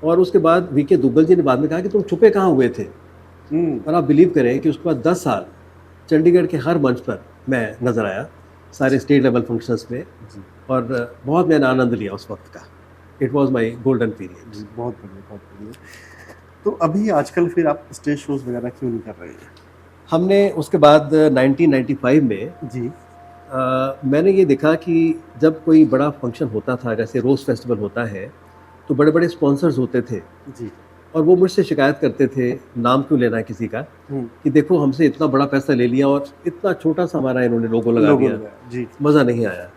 और उसके बाद वीके दुग्गल जी ने बाद में कहा कि तुम छुपे कहाँ हुए थे। और आप बिलीव करें कि उसके बाद 10 साल चंडीगढ़ के हर मंच पर मैं नज़र आया, सारे स्टेट लेवल फंक्शंस में, जी, और बहुत मैंने आनंद लिया उस वक्त का। It was my golden period. जी, बहुत बढ़िया, बहुत बढ़िया। तो अभी आजकल फिर आप स्टेज शोज वगैरह क्यों नहीं कर रहे हैं? हमने उसके बाद 1995 में जी मैंने ये देखा कि जब कोई बड़ा फंक्शन होता था, जैसे रोज़ फेस्टिवल होता है, तो बड़े बड़े स्पॉन्सर्स होते थे जी। और वो मुझसे शिकायत करते थे, नाम क्यों लेना है किसी का, कि देखो हमसे इतना बड़ा पैसा ले लिया और इतना छोटा सा हमारा इन्होंने लोगो लगा दिया, जी। मज़ा नहीं आया।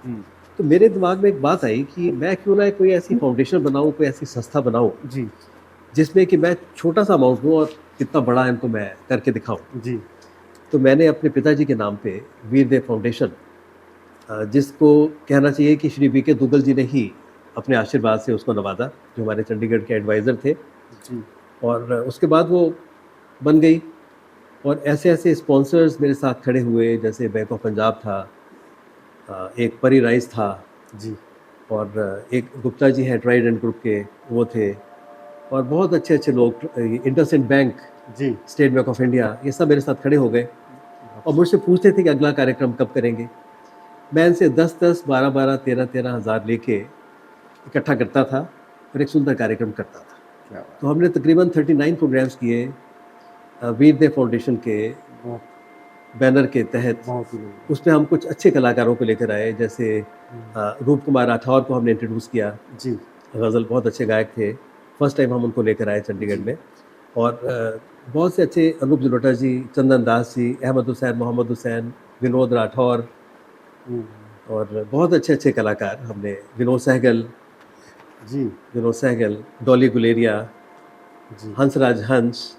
तो मेरे दिमाग में एक बात आई कि मैं क्यों ना कोई ऐसी फाउंडेशन बनाऊं, कोई ऐसी संस्था बनाऊं जी जिसमें कि मैं छोटा सा अमाउंट दूँ और कितना बड़ा इनको मैं करके दिखाऊं। जी। तो मैंने अपने पिताजी के नाम पे वीरदेव फाउंडेशन, जिसको कहना चाहिए कि श्री वीके दुग्गल जी ने ही अपने आशीर्वाद से उसको नवाजा, जो हमारे चंडीगढ़ के एडवाइज़र थे। जी। और उसके बाद वो बन गई और ऐसे ऐसे स्पॉन्सर्स मेरे साथ खड़े हुए, जैसे बैंक ऑफ पंजाब था, एक परी राइस था, जी। और एक गुप्ता जी हैं ट्राइडेंट ग्रुप के, वो थे, और बहुत अच्छे अच्छे लोग, इंडसइंड बैंक, जी। स्टेट बैंक ऑफ इंडिया, ये सब मेरे साथ खड़े हो गए और मुझसे पूछते थे कि अगला कार्यक्रम कब करेंगे। मैं इनसे 10-10, 12-12, 13-13 हज़ार लेके इकट्ठा करता था और एक सुंदर कार्यक्रम करता था। क्या बात। तो हमने तकरीबन 39 प्रोग्राम्स किए वीरदेव फाउंडेशन के बैनर के तहत। बहुत ही उसमें हम कुछ अच्छे कलाकारों को लेकर आए, जैसे रूप कुमार राठौर को हमने इंट्रोड्यूस किया। जी। गज़ल बहुत अच्छे गायक थे, फर्स्ट टाइम हम उनको लेकर आए चंडीगढ़ में। और बहुत से अच्छे, अनूप जलोटा जी, चंदन दास जी, अहमद हुसैन, मोहम्मद हुसैन, विनोद राठौर, और बहुत अच्छे अच्छे कलाकार हमने, विनोद सहगल जी। विनोद सहगल, डॉली गुलेरिया, जी। हंसराज हंस,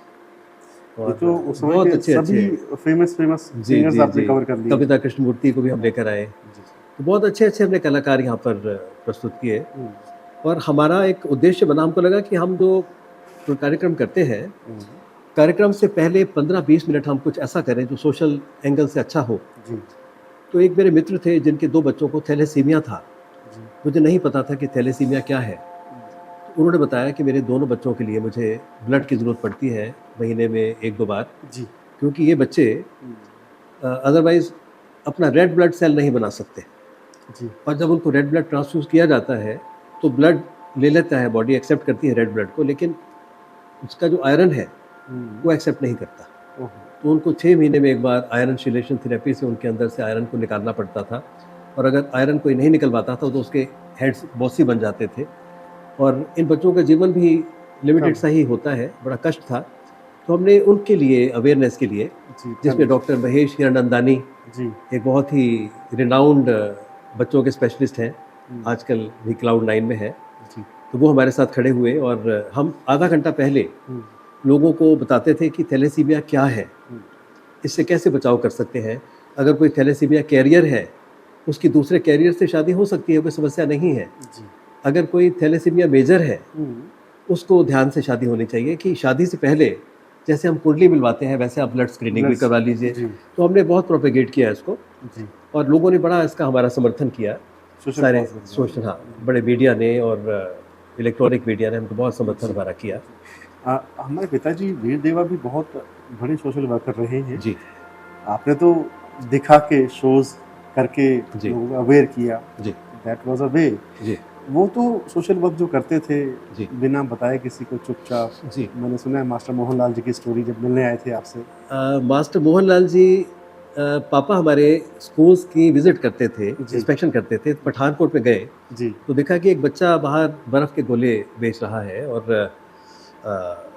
ये और तो उस समय बहुत के अच्छे सभी अच्छे फेमस जी सिंगर्स जी आपने जी कवर कर लिए। कविता कृष्णमूर्ति को भी हम लेकर आए। जी। तो बहुत अच्छे अच्छे हमने कलाकार यहाँ पर प्रस्तुत किए। और हमारा एक उद्देश्य बना, हमको लगा कि हम जो कार्यक्रम करते हैं, कार्यक्रम से पहले 15-20 मिनट हम कुछ ऐसा करें जो सोशल एंगल से अच्छा हो। जी। तो एक मेरे मित्र थे जिनके 2 बच्चों को थैलेसीमिया था। जी। मुझे नहीं पता था कि थैलेसीमिया क्या है। तो उन्होंने बताया कि मेरे दोनों बच्चों के लिए मुझे ब्लड की ज़रूरत पड़ती है महीने में 1-2 बार, जी। क्योंकि ये बच्चे अदरवाइज़ अपना रेड ब्लड सेल नहीं बना सकते। जी। और जब उनको रेड ब्लड ट्रांसफ्यूज़ किया जाता है तो ब्लड ले लेता है, बॉडी एक्सेप्ट करती है रेड ब्लड को, लेकिन उसका जो आयरन है वो एक्सेप्ट नहीं करता। तो उनको 6 महीने में एक बार आयरन चिलेशन थेरेपी से उनके अंदर से आयरन को निकालना पड़ता था। और अगर आयरन कोई नहीं निकल पाता था तो उसके हेड्स बॉसी बन जाते थे। और इन बच्चों का जीवन भी लिमिटेड सा ही होता है, बड़ा कष्ट था। तो हमने उनके लिए अवेयरनेस के लिए, जिसमें डॉक्टर महेश हिरनंदानी जी। एक बहुत ही रिनाउंड बच्चों के स्पेशलिस्ट हैं, आजकल भी Cloud9 में है, तो वो हमारे साथ खड़े हुए और हम आधा घंटा पहले लोगों को बताते थे कि थैलेसीमिया क्या है, इससे कैसे बचाव कर सकते हैं। अगर कोई थैलेसीमिया कैरियर है, उसकी दूसरे कैरियर से शादी हो सकती है, कोई समस्या नहीं है। अगर कोई थैलेसीमिया मेजर है, उसको ध्यान से शादी होनी चाहिए, कि शादी से पहले जैसे हम कुंडली मिलवाते हैं वैसे आप ब्लड स्क्रीनिंग भी करवा लीजिए। तो हमने बहुत प्रोपेगेट किया इसको और लोगों ने बड़ा इसका हमारा समर्थन किया। सारे सोशल, हाँ, बड़े मीडिया ने और इलेक्ट्रॉनिक मीडिया ने हमको बहुत समर्थन हमारा किया। हमारे पिताजी वीरदेवा भी बहुत बड़े सोशल वर्कर रहे हैं जी। आपने तो दिखा के शोज करके जी। लोगों को अवेयर किया। जी। दैट वाज अ वे। जी। वो तो सोशल वर्क जो करते थे जी बिना बताए किसी को चुपचाप, जी। मैंने सुना है मास्टर मोहनलाल जी की स्टोरी जब मिलने आए थे आपसे। मास्टर मोहनलाल जी, पापा हमारे स्कूल्स की विजिट करते थे, जी इंस्पेक्शन करते थे। पठानकोट में गए जी तो देखा कि एक बच्चा बाहर बर्फ़ के गोले बेच रहा है और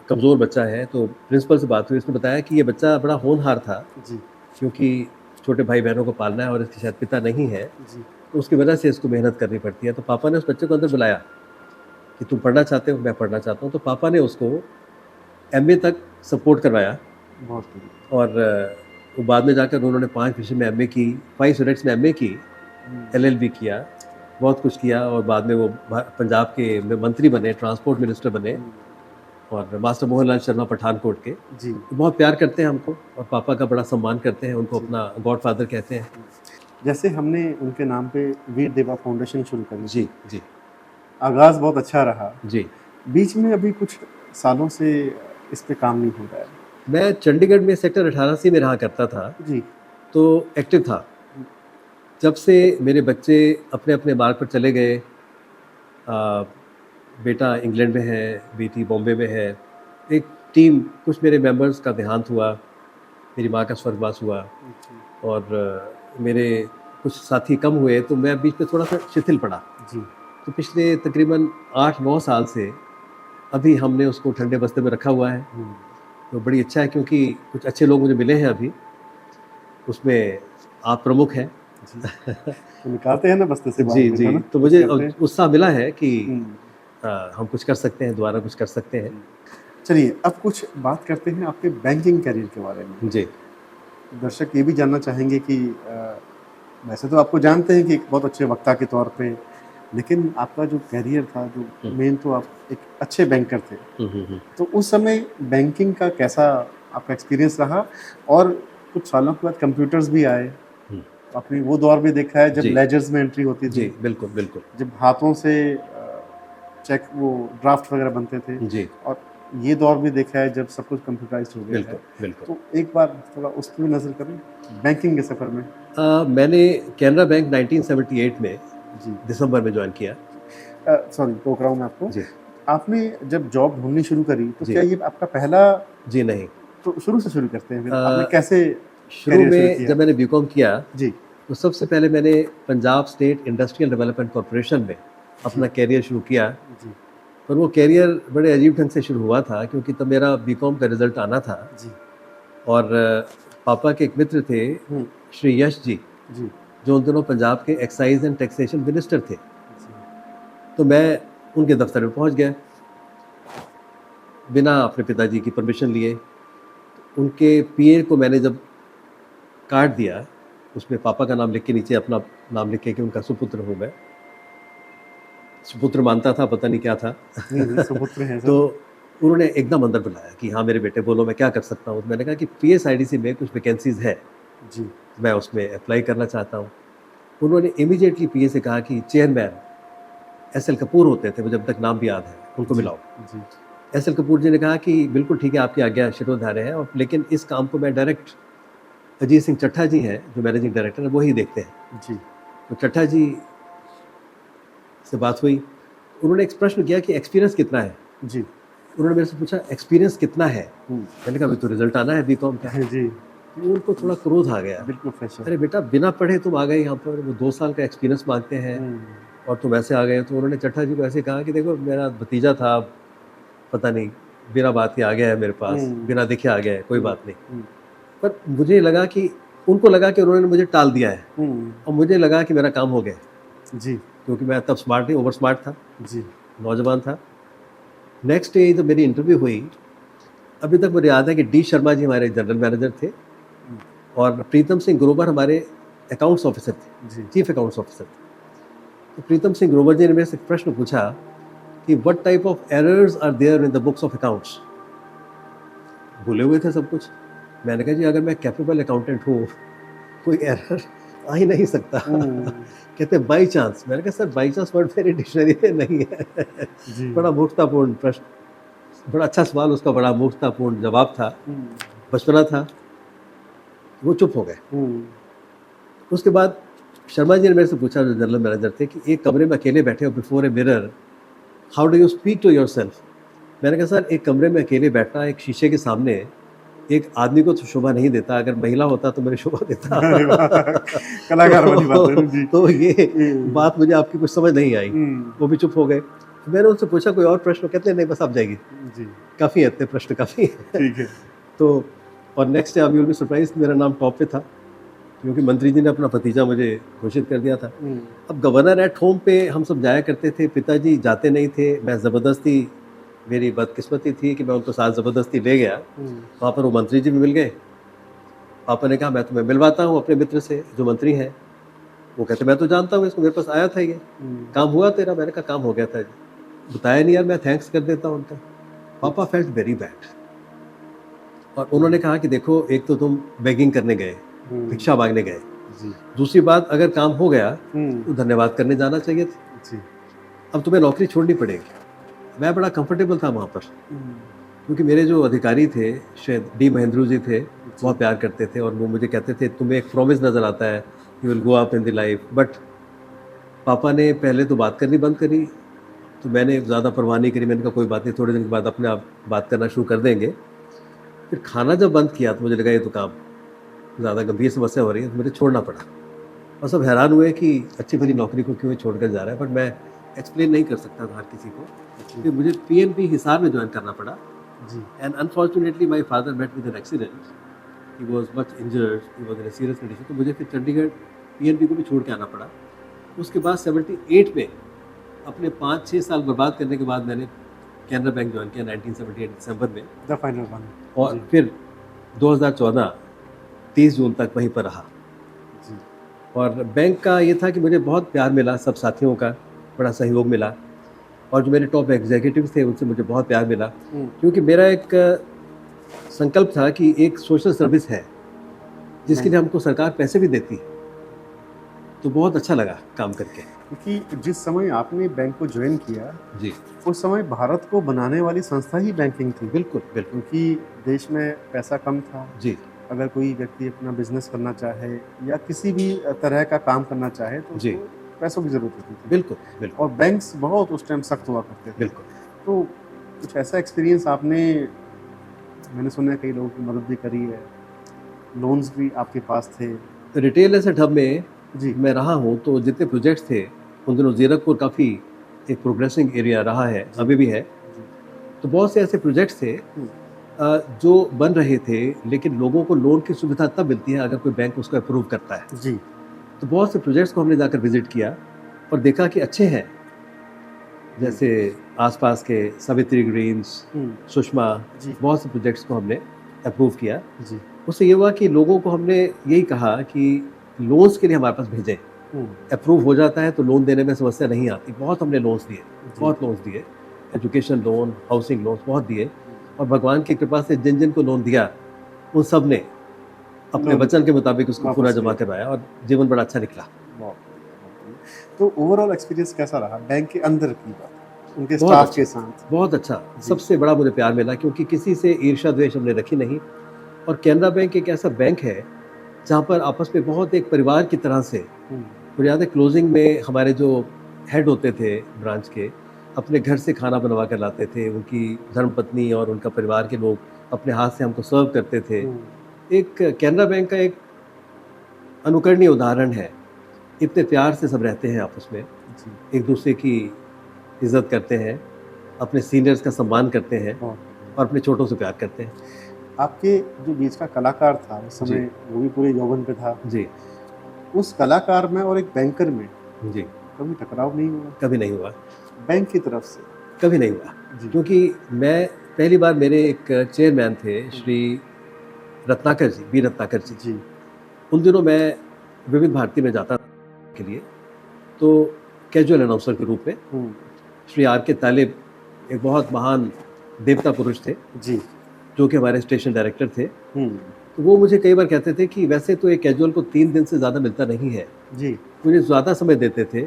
कमज़ोर बच्चा है। तो प्रिंसिपल से बात हुई, उसने बताया कि ये बच्चा बड़ा होनहार था, जी क्योंकि छोटे भाई-बहनों को पालना है और इसके शायद पिता नहीं है, जी तो उसकी वजह से इसको मेहनत करनी पड़ती है। तो पापा ने उस बच्चे को अंदर बुलाया कि तुम पढ़ना चाहते हो? मैं पढ़ना चाहता हूँ। तो पापा ने उसको एमए तक सपोर्ट करवाया बहुत बढ़िया। और वो बाद में जाकर उन्होंने 5 विषय में एमए की, 5 सब्जेक्ट्स में एमए की, एलएलबी किया, बहुत कुछ किया और बाद में वो पंजाब के मंत्री बने, ट्रांसपोर्ट मिनिस्टर बने और मास्टर मोहनलाल शर्मा पठानकोट के। जी तो बहुत प्यार करते हैं हमको और पापा का बड़ा सम्मान करते हैं, उनको जी। अपना गॉडफादर कहते हैं। जैसे हमने उनके नाम पे वीर देवा फाउंडेशन शुरू करी जी, थी, जी, आगाज़ बहुत अच्छा रहा। जी। बीच में अभी कुछ सालों से इस पे काम नहीं हो रहा है। मैं चंडीगढ़ में सेक्टर 88 में रहा करता था, जी तो एक्टिव था। जब से मेरे बच्चे अपने-अपने मार्ग पर चले गए, बेटा इंग्लैंड में है, बेटी बॉम्बे में है, एक टीम, कुछ मेरे मेंबर्स का देहांत हुआ, मेरी माँ का स्वर्गवास हुआ जी और मेरे कुछ साथी कम हुए, तो मैं बीच में थोड़ा-सा शिथिल पड़ा। जी तो पिछले तकरीबन 8-9 साल से अभी हमने उसको ठंडे बस्ते में रखा हुआ है। तो बड़ी अच्छा है क्योंकि कुछ अच्छे लोग मुझे मिले हैं अभी, उसमें आप प्रमुख हैं। जी। तो निकालते हैं ना बस्ते से बाहर जी, फिर, है जी। ना? तो कुछ मुझे करते हैं। उत्साह मिला है कि हुँ, हम कुछ कर सकते हैं, दोबारा कुछ कर सकते हैं। जी। चलिए अब कुछ बात करते हैं आपके बैंकिंग करियर के बारे में। जी, दर्शक ये भी जानना चाहेंगे कि वैसे तो आपको जानते हैं कि एक बहुत अच्छे वक्ता के तौर पे, लेकिन आपका जो करियर था, जो हुँ। मेन तो आप एक अच्छे बैंकर थे। हुँ, हुँ, हुँ। तो उस समय बैंकिंग का कैसा आपका एक्सपीरियंस रहा? और कुछ सालों के बाद कंप्यूटर्स भी आए, हुँ। आपने वो दौर भी देखा है जब जी, लेजर्स में एंट्री होती जी, थी, बिल्कुल, बिल्कुल। जब हाथों से चेक वो ड्राफ्ट वगैरह बनते थे, जी, और ये दौर भी देखा है जब सब कुछ कंप्यूटराइज़्ड हो गया है। बिल्कुल, बिल्कुल। तो एक बार थोड़ा उस पे भी नज़र करें, बैंकिंग के सफ़र में? मैंने कैनरा बैंक 1978 में जी। दिसंबर में जॉइन किया। सॉरी टोक रहा हूँ मैं आपको। जी, आपने जब जॉब ढूँढनी शुरू करी, तो जी। क्या ये आपका पहला, जी, नहीं। तो शुरू से शुरू करते हैं फिर, आपने अ, कैसे शुरू करियर शुरू में किया? जब मैंने बीकॉम किया, जी, तो सबसे पहले मैंने Punjab state industrial development corporation में जी, अपना करियर शुरू किया। जी, पर वो करियर बड़े अजीब ढंग से शुरू हुआ था क्योंकि तब मेरा बीकॉम का रिज़ल्ट आना था जी। और पापा के एक मित्र थे, हुँ, श्री यश जी, जी, जो उन दिनों पंजाब के एक्साइज़ एंड टैक्सेशन मिनिस्टर थे। जी, तो मैं उनके दफ़्तर में पहुँच गया, बिना अपने पिताजी की परमिशन लिए। उनके पीए को मैंने जब कार्ड दिया, उसमें पापा का नाम लिख के नीचे अपना नाम लिख के कि उनका सुपुत्र हूँ मैं। सुपुत्र मानता था, पता नहीं क्या था। नहीं, नहीं, सुपुत्र हैं तो सर। उन्होंने एकदम अंदर बुलाया कि हाँ, मेरे बेटे बोलो मैं क्या कर सकता हूँ? तो मैंने कहा कि पीएसआईडीसी में कुछ वैकेंसीज़ है, जी, मैं उसमें अप्लाई करना चाहता हूँ। उन्होंने इमीडिएटली पीए से कहा कि चेयरमैन एसएल कपूर होते थे, मुझे अब तक नाम भी याद है, उनको जी, मिलाओ। जी, एसएल कपूर जी ने कहा कि बिल्कुल ठीक है, आपकी आज्ञा शिरोधार्य है और लेकिन इस काम को मैं डायरेक्ट अजीत सिंह चट्ठा जी हैं, जो मैनेजिंग डायरेक्टर हैं, वो ही देखते हैं। जी, तो चट्ठा जी से बात हुई, उन्होंने एक प्रश्न किया कि एक्सपीरियंस कितना है? जी, उन्होंने मेरे से पूछा एक्सपीरियंस कितना है? हुँ, मैंने कहा अभी तो रिज़ल्ट आना है बीकॉम का। जी, तो उनको थोड़ा क्रोध आ गया। बिल्कुल फ्रेशर। अरे बेटा बिना पढ़े तुम आ गए यहाँ पर, वो 2 साल का एक्सपीरियंस माँगते हैं हुँ, और तुम ऐसे आ गए। तो उन्होंने चट्ठा जी को ऐसे कहा कि देखो मेरा भतीजा था, पता नहीं बिना बात के आ गया है मेरे पास, हुँ, बिना देखे आ गया है, कोई हुँ, बात नहीं। हुँ, पर मुझे लगा कि उनको लगा कि उन्होंने मुझे टाल दिया है हुँ, और मुझे लगा कि मेरा काम हो गया, जी, क्योंकि मैं तब स्मार्ट नहीं, ओवर स्मार्ट था, जी, नौजवान था। नेक्स्ट डे जब मेरी इंटरव्यू हुई, अभी तक मुझे याद है कि डी शर्मा जी हमारे जनरल मैनेजर थे हुँ, और प्रीतम सिंह ग्रोवर हमारे अकाउंट्स ऑफिसर थे, जी, चीफ अकाउंट्स ऑफिसर थे। तो प्रीतम सिंह ग्रोवर जी ने मेरे से प्रश्न पूछा कि what type of errors are there in the books of accounts? भूले हुए थे सब कुछ। मैंने कहा जी अगर मैं कैपेबल अकाउंटेंट हूँ, कोई एरर आ ही नहीं सकता। हुँ, कहते बाई चांस। मैंने कहा सर बाई चांस वर्ड मेरी डिक्शनरी में नहीं है। जी, बड़ा मूर्खतापूर्ण प्रश्न, बड़ा अच्छा सवाल, उसका बड़ा मूर्खतापूर्ण जवाब था। हुँ, बचपना था, वो चुप हो गए। हुँ, उसके बाद शर्मा जी ने मेरे से पूछा, जो जनरल मैनेजर थे, कि एक कमरे में अकेले बैठे हो before a mirror, how do you speak to yourself? मैंने कहा सर, एक कमरे में अकेले बैठना एक शीशे के सामने एक आदमी को तो शोभा नहीं देता, अगर महिला होता तो मेरे शोभा देता। अरे वाह! कलाकार वाली बात है ना जी। तो ये हम्म, बात मुझे आपकी कुछ समझ नहीं आई। हम्म, वो भी चुप हो गए। तो मैंने उनसे पूछा कोई और प्रश्न, कहते हैं नहीं बस आप जाएगी, जी, काफ़ी है, इतने प्रश्न काफ़ी है। ठीक है। तो और नेक्स्ट डे आप विल बी सरप्राइज, मेरा नाम टॉप पे था, क्योंकि मंत्री जी ने अपना भतीजा मुझे घोषित कर दिया था। अब गवर्नर एट होम पे हम सब जाया करते थे, पिताजी जाते नहीं थे, मैं ज़बरदस्ती, मेरी बदकिस्मती थी कि मैं उनको साथ ज़बरदस्ती ले गया। वहाँ पर वो मंत्री जी भी मिल गए। पापा ने कहा मैं तुम्हें मिलवाता हूँ अपने मित्र से जो मंत्री हैं। वो कहते मैं तो जानता हूँ इसको, मेरे पास आया था ये, काम हुआ तेरा? मैंने कहा काम हो गया था, बताया नहीं यार, मैं थैंक्स कर देता हूँ उनका। पापा फेल्ट वेरी बैड, और उन्होंने कहा कि देखो, एक तो तुम बेगिंग करने गए, भिक्षा मांगने गए, जी, दूसरी बात अगर काम हो गया तो धन्यवाद करने जाना चाहिए था। जी, अब तुम्हें नौकरी छोड़नी पड़ेगी। मैं बड़ा कंफर्टेबल था वहाँ पर, क्योंकि मेरे जो अधिकारी थे, शायद डी महेंद्रू जी थे, बहुत प्यार करते थे, और वो मुझे कहते थे तुम्हें एक प्रॉमिस नज़र आता है, you will go up in the life. But पापा ने पहले तो बात करनी बंद करी, तो मैंने ज़्यादा परवाह नहीं करी। मैंने कहा कोई बात नहीं, थोड़े दिन के बाद अपने आप बात करना शुरू कर देंगे। फिर खाना जब बंद किया तो मुझे लगा ये तो काम ज़्यादा गंभीर समस्या हो रही है, तो मुझे छोड़ना पड़ा। और सब हैरान हुए कि अच्छी भली नौकरी को क्यों छोड़कर जा रहा है, बट मैं एक्सप्लेन नहीं कर सकता था हर किसी को, क्योंकि मुझे पीएनबी हिसार में ज्वाइन करना पड़ा। जी, and unfortunately my father met with an accident, he was much injured, he was in a serious condition, तो मुझे फिर चंडीगढ़ पीएनबी को भी छोड़ के आना पड़ा। उसके बाद 78 में अपने 5-6 साल बर्बाद करने के बाद मैंने कैनरा बैंक ज्वाइन किया 1978 दिसंबर में, द फाइनल वन। और जी, फिर 2014 30 जून तक वहीं पर रहा। जी, और बैंक का ये था कि मुझे बहुत प्यार मिला, सब साथियों का बड़ा सहयोग मिला, और जो मेरे टॉप एग्जीक्यूटिव्स थे उनसे मुझे बहुत प्यार मिला, क्योंकि मेरा एक संकल्प था कि एक सोशल सर्विस है जिसके लिए हमको सरकार पैसे भी देती है, तो बहुत अच्छा लगा काम करके। क्योंकि जिस समय आपने बैंक को ज्वाइन किया, जी, उस समय भारत को बनाने वाली संस्था ही बैंकिंग थी। बिल्कुल बिल्कुल। क्योंकि देश में पैसा कम था। जी अगर कोई व्यक्ति अपना बिजनेस करना चाहे या किसी भी तरह का काम करना चाहे तो जी, उसको पैसों की जरूरत होती थी। बिल्कुल बिल्कुल और बैंक्स बहुत उस टाइम सख्त हुआ करते थे। बिल्कुल। तो कुछ ऐसा एक्सपीरियंस आपने, मैंने सुना है कई लोगों की मदद भी करी है, लोन्स भी आपके पास थे। रिटेल एसेट हब में जी, मैं रहा हूँ, तो जितने प्रोजेक्ट्स थे उन दिनों जीरकपुर काफ़ी एक प्रोग्रेसिंग एरिया रहा है, अभी भी है। जी, तो बहुत से ऐसे प्रोजेक्ट्स थे जो बन रहे थे, लेकिन लोगों को लोन की सुविधा तब मिलती है अगर कोई बैंक उसको अप्रूव करता है। जी, तो बहुत से प्रोजेक्ट्स को हमने जाकर विजिट किया और देखा कि अच्छे हैं, जैसे आसपास के सावित्री ग्रीन्स, सुषमा, जी, बहुत से प्रोजेक्ट्स को हमने अप्रूव किया। जी, उससे ये हुआ कि लोगों को हमने यही कहा कि लोन्स के लिए हमारे पास भेजें, अप्रूव हो जाता है तो लोन देने में समस्या नहीं आती। बहुत हमने लोन्स दिए, बहुत लोन्स दिए, एजुकेशन लोन, हाउसिंग लोन्स बहुत दिए, और भगवान की कृपा से जिन जिन को लोन दिया उन सब ने अपने लोन वचन के मुताबिक उसको पूरा वापस जमा किया। करवाया, और जीवन बड़ा अच्छा निकला। बहुत बढ़िया। तो ओवरऑल एक्सपीरियंस कैसा रहा बैंक के अंदर की बात, उनके बहुत स्टाफ अच्छा, के साथ? बहुत अच्छा। जी, सबसे बड़ा मुझे प्यार मिला, क्योंकि किसी से ईर्ष्या द्वेष हमने रखी नहीं। और कैनरा बैंक एक ऐसा बैंक है जहाँ पर आपस में बहुत एक परिवार की तरह से, मुझे याद है क्लोजिंग में हमारे जो हेड होते थे ब्रांच के, अपने घर से खाना बनवा कर लाते थे, उनकी धर्मपत्नी और उनका परिवार के लोग अपने हाथ से हमको सर्व करते थे। एक कैनरा बैंक का एक अनुकरणीय उदाहरण है, इतने प्यार से सब रहते हैं आपस में, जी, एक दूसरे की इज्जत करते हैं, अपने सीनियर्स का सम्मान करते हैं, बहुत। और अपने छोटों से प्यार करते हैं। आपके जो बीच का कलाकार था उस जी। समय, वो भी पूरे यौवन पे था। जी उस कलाकार में और एक बैंकर में जी, कभी टकराव नहीं हुआ कभी नहीं हुआ, बैंक की तरफ से? कभी नहीं हुआ। जी, क्योंकि मैं पहली बार, मेरे एक चेयरमैन थे श्री रत्नाकर जी, बी रत्नाकर जी। जी, उन दिनों मैं विविध भारती में जाता था के लिए, तो कैजुअल अनाउंसर के रूप में श्री आर के तालिब एक बहुत महान देवता पुरुष थे, जी, जो कि हमारे स्टेशन डायरेक्टर थे। तो वो मुझे कई बार कहते थे कि वैसे तो एक कैजुअल को 3 दिन से ज़्यादा मिलता नहीं है, जी, मुझे ज़्यादा समय देते थे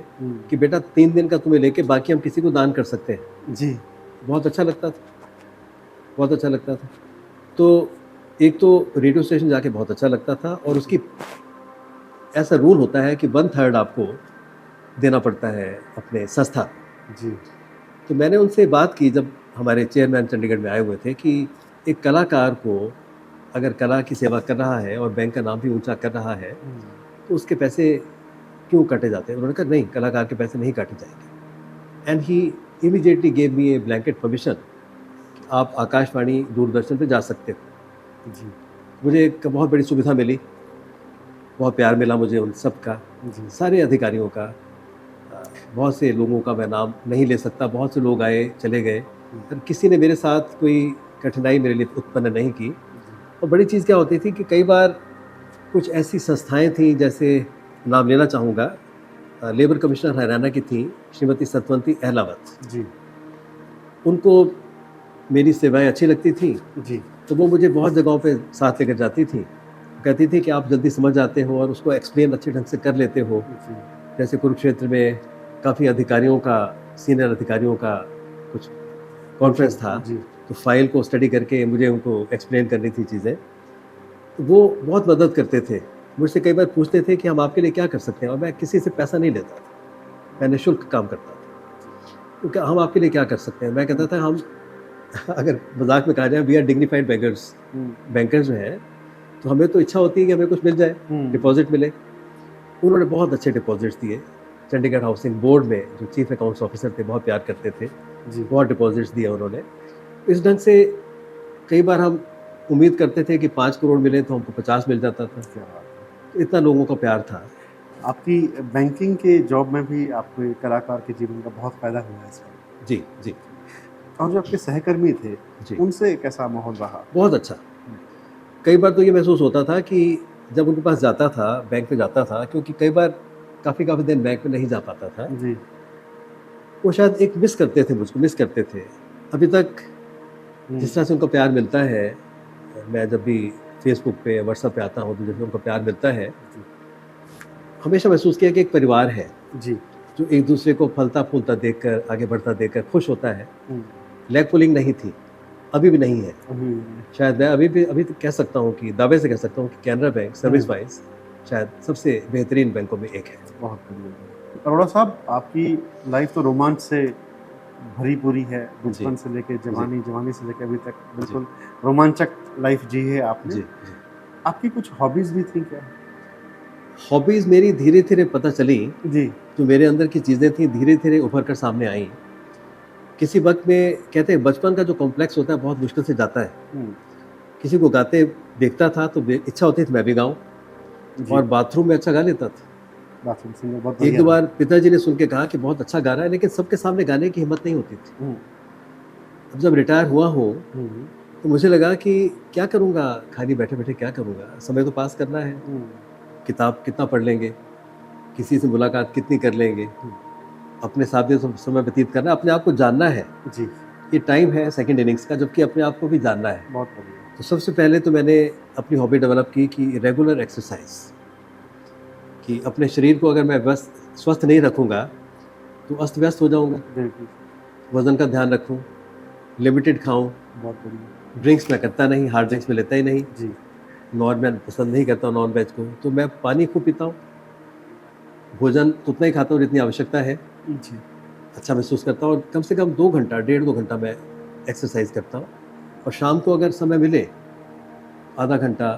कि बेटा 3 दिन का तुम्हें लेके बाकी हम किसी को दान कर सकते हैं। जी, बहुत अच्छा लगता था, बहुत अच्छा लगता था। तो एक तो रेडियो स्टेशन जाके बहुत अच्छा लगता था, और उसकी ऐसा रूल होता है कि 1/3 आपको देना पड़ता है अपने संस्था। जी। तो मैंने उनसे बात की जब हमारे चेयरमैन चंडीगढ़ में आए हुए थे कि एक कलाकार को अगर कला की सेवा कर रहा है और बैंक का नाम भी ऊंचा कर रहा है तो उसके पैसे क्यों काटे जाते हैं। उन्होंने कहा नहीं, कलाकार के पैसे नहीं काटे जाएंगे। And he immediately gave me A blanket permission कि आप आकाशवाणी दूरदर्शन पे जा सकते हो। जी। मुझे एक बहुत बड़ी सुविधा मिली, बहुत प्यार मिला मुझे उन सब का, जी। सारे अधिकारियों का। बहुत से लोगों का मैं नाम नहीं ले सकता, बहुत से लोग आए चले गए, पर किसी ने मेरे साथ कोई कठिनाई मेरे लिए उत्पन्न नहीं की। और बड़ी चीज़ क्या होती थी कि कई बार कुछ ऐसी संस्थाएं थीं, जैसे नाम लेना चाहूँगा, लेबर कमिश्नर हरियाणा की थी श्रीमती सतवंती अहलावत। जी। उनको मेरी सेवाएं अच्छी लगती थी, जी। तो वो मुझे बहुत जगहों पे साथ लेकर जाती थी। कहती थी कि आप जल्दी समझ जाते हो और उसको एक्सप्लेन अच्छे ढंग से कर लेते हो। जी। जैसे कुरुक्षेत्र में काफ़ी अधिकारियों का, सीनियर अधिकारियों का कुछ कॉन्फ्रेंस था, जी। तो फाइल को स्टडी करके मुझे उनको एक्सप्लेन करनी थी चीज़ें। तो वो बहुत मदद करते थे। मुझसे कई बार पूछते थे कि हम आपके लिए क्या कर सकते हैं, और मैं किसी से पैसा नहीं लेता था, मैं निःशुल्क काम करता था। तो क्या हम आपके लिए क्या कर सकते हैं? मैं कहता था हम अगर मजाक में कहा जाए we are dignified beggars. Bankers जो हैं, तो हमें तो इच्छा होती है कि हमें कुछ मिल जाए, डिपॉजिट मिले। उन्होंने बहुत अच्छे डिपॉजिट्स दिए। चंडीगढ़ हाउसिंग बोर्ड में जो चीफ अकाउंट्स ऑफिसर थे बहुत प्यार करते थे, जी। बहुत डिपॉजिट्स दिए उन्होंने। इस ढंग से कई बार हम उम्मीद करते थे कि 5 करोड़ मिले तो हमको 50 मिल जाता था। क्या बात है। तो इतना लोगों का प्यार था। आपकी बैंकिंग के जॉब में भी आपको कलाकार के जीवन का बहुत फायदा हुआ है इसमें। जी जी और जो आपके सहकर्मी थे जी, उनसे कैसा माहौल रहा? बहुत अच्छा। कई बार तो ये महसूस होता था कि जब उनके पास जाता था, बैंक में जाता था, क्योंकि कई बार काफ़ी दिन बैंक में नहीं जा पाता था, जी। वो शायद एक मिस करते थे, मुझको मिस करते थे। अभी तक जिस तरह से उनको प्यार मिलता है, मैं जब भी फेसबुक पे, व्हाट्सएप पे आता हूँ तो जैसे उनको प्यार मिलता है, जी। हमेशा महसूस किया कि एक परिवार है जी। जो एक दूसरे को फलता फूलता देखकर, आगे बढ़ता देखकर खुश होता है। हम्म। लेग पुलिंग नहीं थी, अभी भी नहीं है। हम्म। शायद मैं अभी तो कह सकता हूँ कि दावे से कह सकता हूँ कि कैनरा बैंक सर्विस वाइज शायद सबसे बेहतरीन बैंकों में एक है। बहुत बढ़िया। अरोड़ा साहब, आपकी लाइफ तो रोमांच से भरी पूरी है, बचपन से लेके जवानी, जवानी से लेके अभी तक बिल्कुल रोमांचक लाइफ जी है आपने। जी जी। आपकी कुछ हॉबीज भी थी क्या? हॉबीज़ मेरी धीरे धीरे पता चली, जी। जो मेरे अंदर की चीज़ें थी धीरे धीरे उभर कर सामने आई। किसी वक्त में कहते हैं बचपन का जो कॉम्प्लेक्स होता है बहुत मुश्किल से जाता है। किसी को गाते देखता था तो इच्छा होती थी मैं भी गाऊं, और बाथरूम में अच्छा गा लेता था। बाथरूम सिंगर बहुत एक दो बार पिताजी ने सुन के कहा कि बहुत अच्छा गा रहा है, लेकिन सबके सामने गाने की हिम्मत नहीं होती थी। अब जब रिटायर हुआ हूँ तो मुझे लगा कि क्या करूँगा, खाली बैठे बैठे क्या करूँगा, समय तो पास करना है। किताब कितना पढ़ लेंगे, किसी से मुलाकात कितनी कर लेंगे, अपने साथ समय व्यतीत करना, अपने आप को जानना है। जी। ये टाइम है सेकंड इनिंग्स का, जबकि अपने आप को भी जानना है। बहुत बढ़िया। तो सबसे पहले तो मैंने अपनी हॉबी डेवलप की कि रेगुलर एक्सरसाइज, कि अपने शरीर को अगर मैं बस स्वस्थ नहीं रखूँगा तो अस्त व्यस्त हो जाऊँगा। बिल्कुल। वज़न का ध्यान रखूँ, लिमिटेड खाऊँ। बहुत बढ़िया। ड्रिंक्स मैं करता नहीं, हार्ड ड्रिंक्स में लेता ही नहीं। जी। मैं पसंद नहीं करता नॉन वेज को, तो मैं पानी खूब पीता हूँ। भोजन उतना ही खाता हूँ जितनी आवश्यकता है। जी। अच्छा महसूस करता हूँ, और कम से कम 2 घंटा, 1.5-2 घंटा मैं एक्सरसाइज करता हूँ। और शाम को अगर समय मिले आधा घंटा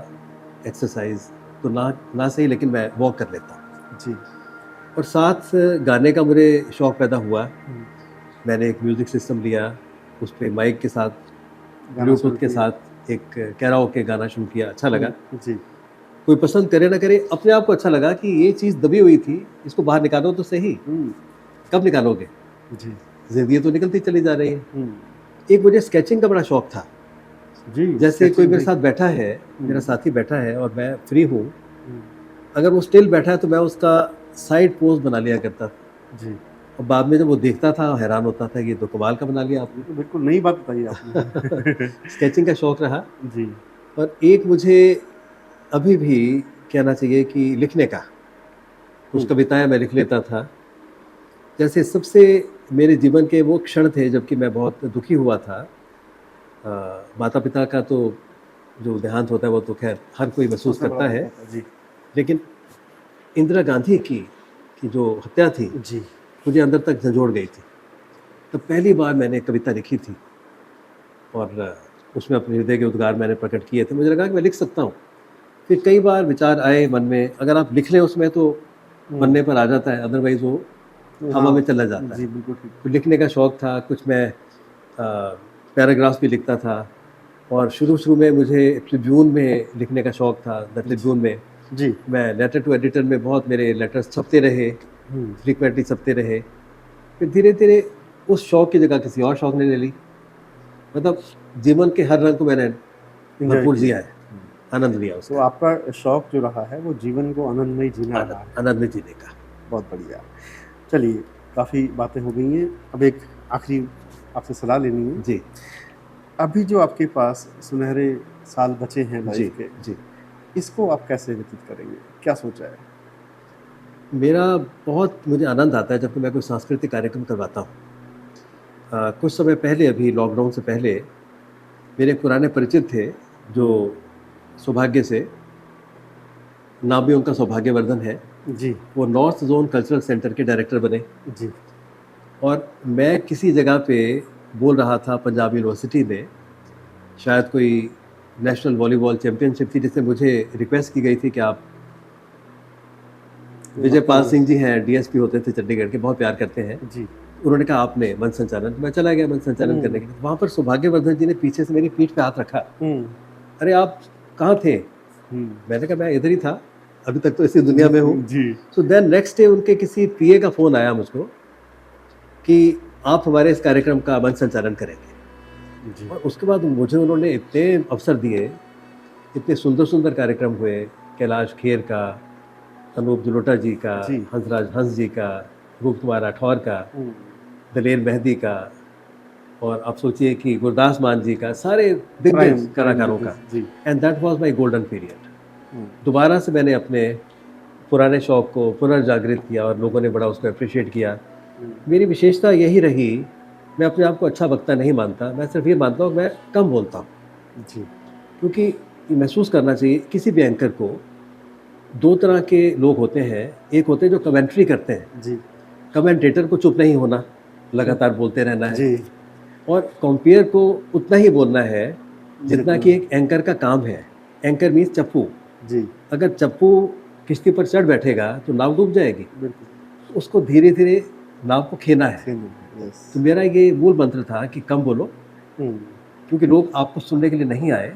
एक्सरसाइज, तो ना सही लेकिन मैं वॉक कर लेता हूँ। जी। और साथ गाने का मुझे शौक़ पैदा हुआ। मैंने एक म्यूज़िक सिस्टम लिया, उस पे माइक के साथ, ब्लूटूथ के साथ एक कैराओके गाना शुरू किया। अच्छा लगा। जी। कोई पसंद करे ना करे, अपने आप को अच्छा लगा कि ये चीज़ दबी हुई थी, इसको बाहर निकालो तो सही। कब निकालोगे? जी। ज़िंदगी तो निकलती चली जा रही है। एक मुझे स्केचिंग का बड़ा शौक था। जी। जैसे कोई मेरे साथ बैठा है, मेरा साथी बैठा है और मैं फ्री हूँ, अगर वो स्टिल बैठा है तो मैं उसका साइड पोज बना लिया करता था। जी। और बाद में जब वो देखता था हैरान होता था कि ये तो कमाल का बना लिया आपने। तो बिल्कुल नई बात बताई आपने। स्केचिंग का शौक रहा। जी। और एक मुझे अभी भी कहना चाहिए कि लिखने का, कुछ कविताएं मैं लिख लेता था। जैसे सबसे मेरे जीवन के वो क्षण थे जबकि मैं बहुत दुखी हुआ था। माता पिता का तो जो देहांत होता है वो तो खैर हर कोई महसूस करता है, लेकिन इंदिरा गांधी की जो हत्या थी जी मुझे अंदर तक झंझोड़ गई थी। तब पहली बार मैंने कविता लिखी थी और उसमें अपने हृदय के उद्गार मैंने प्रकट किए थे। मुझे लगा कि मैं लिख सकता हूँ। फिर कई बार विचार आए मन में, अगर आप लिख लें उसमें तो पन्ने पर आ जाता है, अदरवाइज वो हवा में चला जाता जी है। बिल्कुल ठीक। तो लिखने का शौक़ था, कुछ मैं पैराग्राफ्स भी लिखता था और शुरू में मुझे ट्रिब्यून में लिखने का शौक़ था। द ट्रिब्यून में जी मैं लेटर टू एडिटर में बहुत मेरे लेटर्स छपते रहे, फ्रीक्वेंटली छपते रहे। फिर धीरे-धीरे उस शौक़ की जगह किसी और शौक़ ने ले ली। मतलब जीवन के हर रंग को मैंने भरपूर जिया है, आनंद लिया तो उसका। आपका शौक जो रहा है वो जीवन को आनंदमय जीना रहा है। आनंद में जीने का। बहुत बढ़िया। चलिए, काफ़ी बातें हो गई हैं, अब एक आखिरी आपसे सलाह लेनी है। जी, अभी जो आपके पास सुनहरे साल बचे हैं जी, लाइफ के, जी। इसको आप कैसे व्यतीत करेंगे? क्या सोचा है? मेरा बहुत मुझे आनंद आता है जब मैं कोई सांस्कृतिक कार्यक्रम करवाता हूँ। कुछ समय पहले, अभी लॉकडाउन से पहले, मेरे एक पुराने परिचित थे जो सौभाग्य से, नाम भी उनका सौभाग्यवर्धन है। जी, वो नॉर्थ ज़ोन कल्चरल सेंटर के डायरेक्टर बने जी, और मैं किसी जगह पे बोल रहा था पंजाब यूनिवर्सिटी में, शायद कोई नेशनल वॉलीबॉल चैंपियनशिप थी, जिससे मुझे रिक्वेस्ट की गई थी कि आप, विजयपाल सिंह जी हैं, डीएसपी होते थे चंडीगढ़ के, बहुत प्यार करते हैं। जी, उन्होंने कहा आपने मंच संचालन, तो मैं चला गया मंच संचालन करने के लिए। वहाँ पर सौभाग्यवर्धन जी ने पीछे से मेरी पीठ पे हाथ रखा। अरे आप कहाँ थे? मैंने कहा मैं इधर ही था, अभी तक तो इसी दुनिया में हूँ। जी, सो देन नेक्स्ट डे उनके किसी पीए का फ़ोन आया मुझको कि आप हमारे इस कार्यक्रम का मंच संचालन करेंगे। जी, और उसके बाद मुझे उन्होंने इतने अवसर दिए, इतने सुंदर कार्यक्रम हुए, कैलाश खेर का, अनूप जलोटा जी का, जी। हंसराज हंस जी का, रूप कुमार राठौर का, दलेर मेहदी का, और आप सोचिए कि गुरदास मान जी का, सारे दिग्गज कलाकारों का। जी, and that was my golden period. दोबारा से मैंने अपने पुराने शौक़ को पुनर्जागृत किया और लोगों ने बड़ा उसको अप्रिशिएट किया। मेरी विशेषता यही रही, मैं अपने आप को अच्छा वक्ता नहीं मानता, मैं सिर्फ ये मानता हूँ मैं कम बोलता हूँ। जी, क्योंकि ये महसूस करना चाहिए किसी भी एंकर को, दो तरह के लोग होते हैं। एक होते हैं जो कमेंट्री करते हैं, जी, कमेंटेटर को चुप नहीं होना, लगातार बोलते रहना है। जी, और कंपेयर को उतना ही बोलना है जितना कि एक एंकर का काम है। एंकर मीन्स चप्पू। जी, अगर चप्पू किश्ती पर चढ़ बैठेगा तो नाव डूब जाएगी। बिल्कुल, तो उसको धीरे-धीरे नाव को खेना है। यस, तो मेरा ये मूल मंत्र था कि कम बोलो, क्योंकि लोग आपको सुनने के लिए नहीं आए।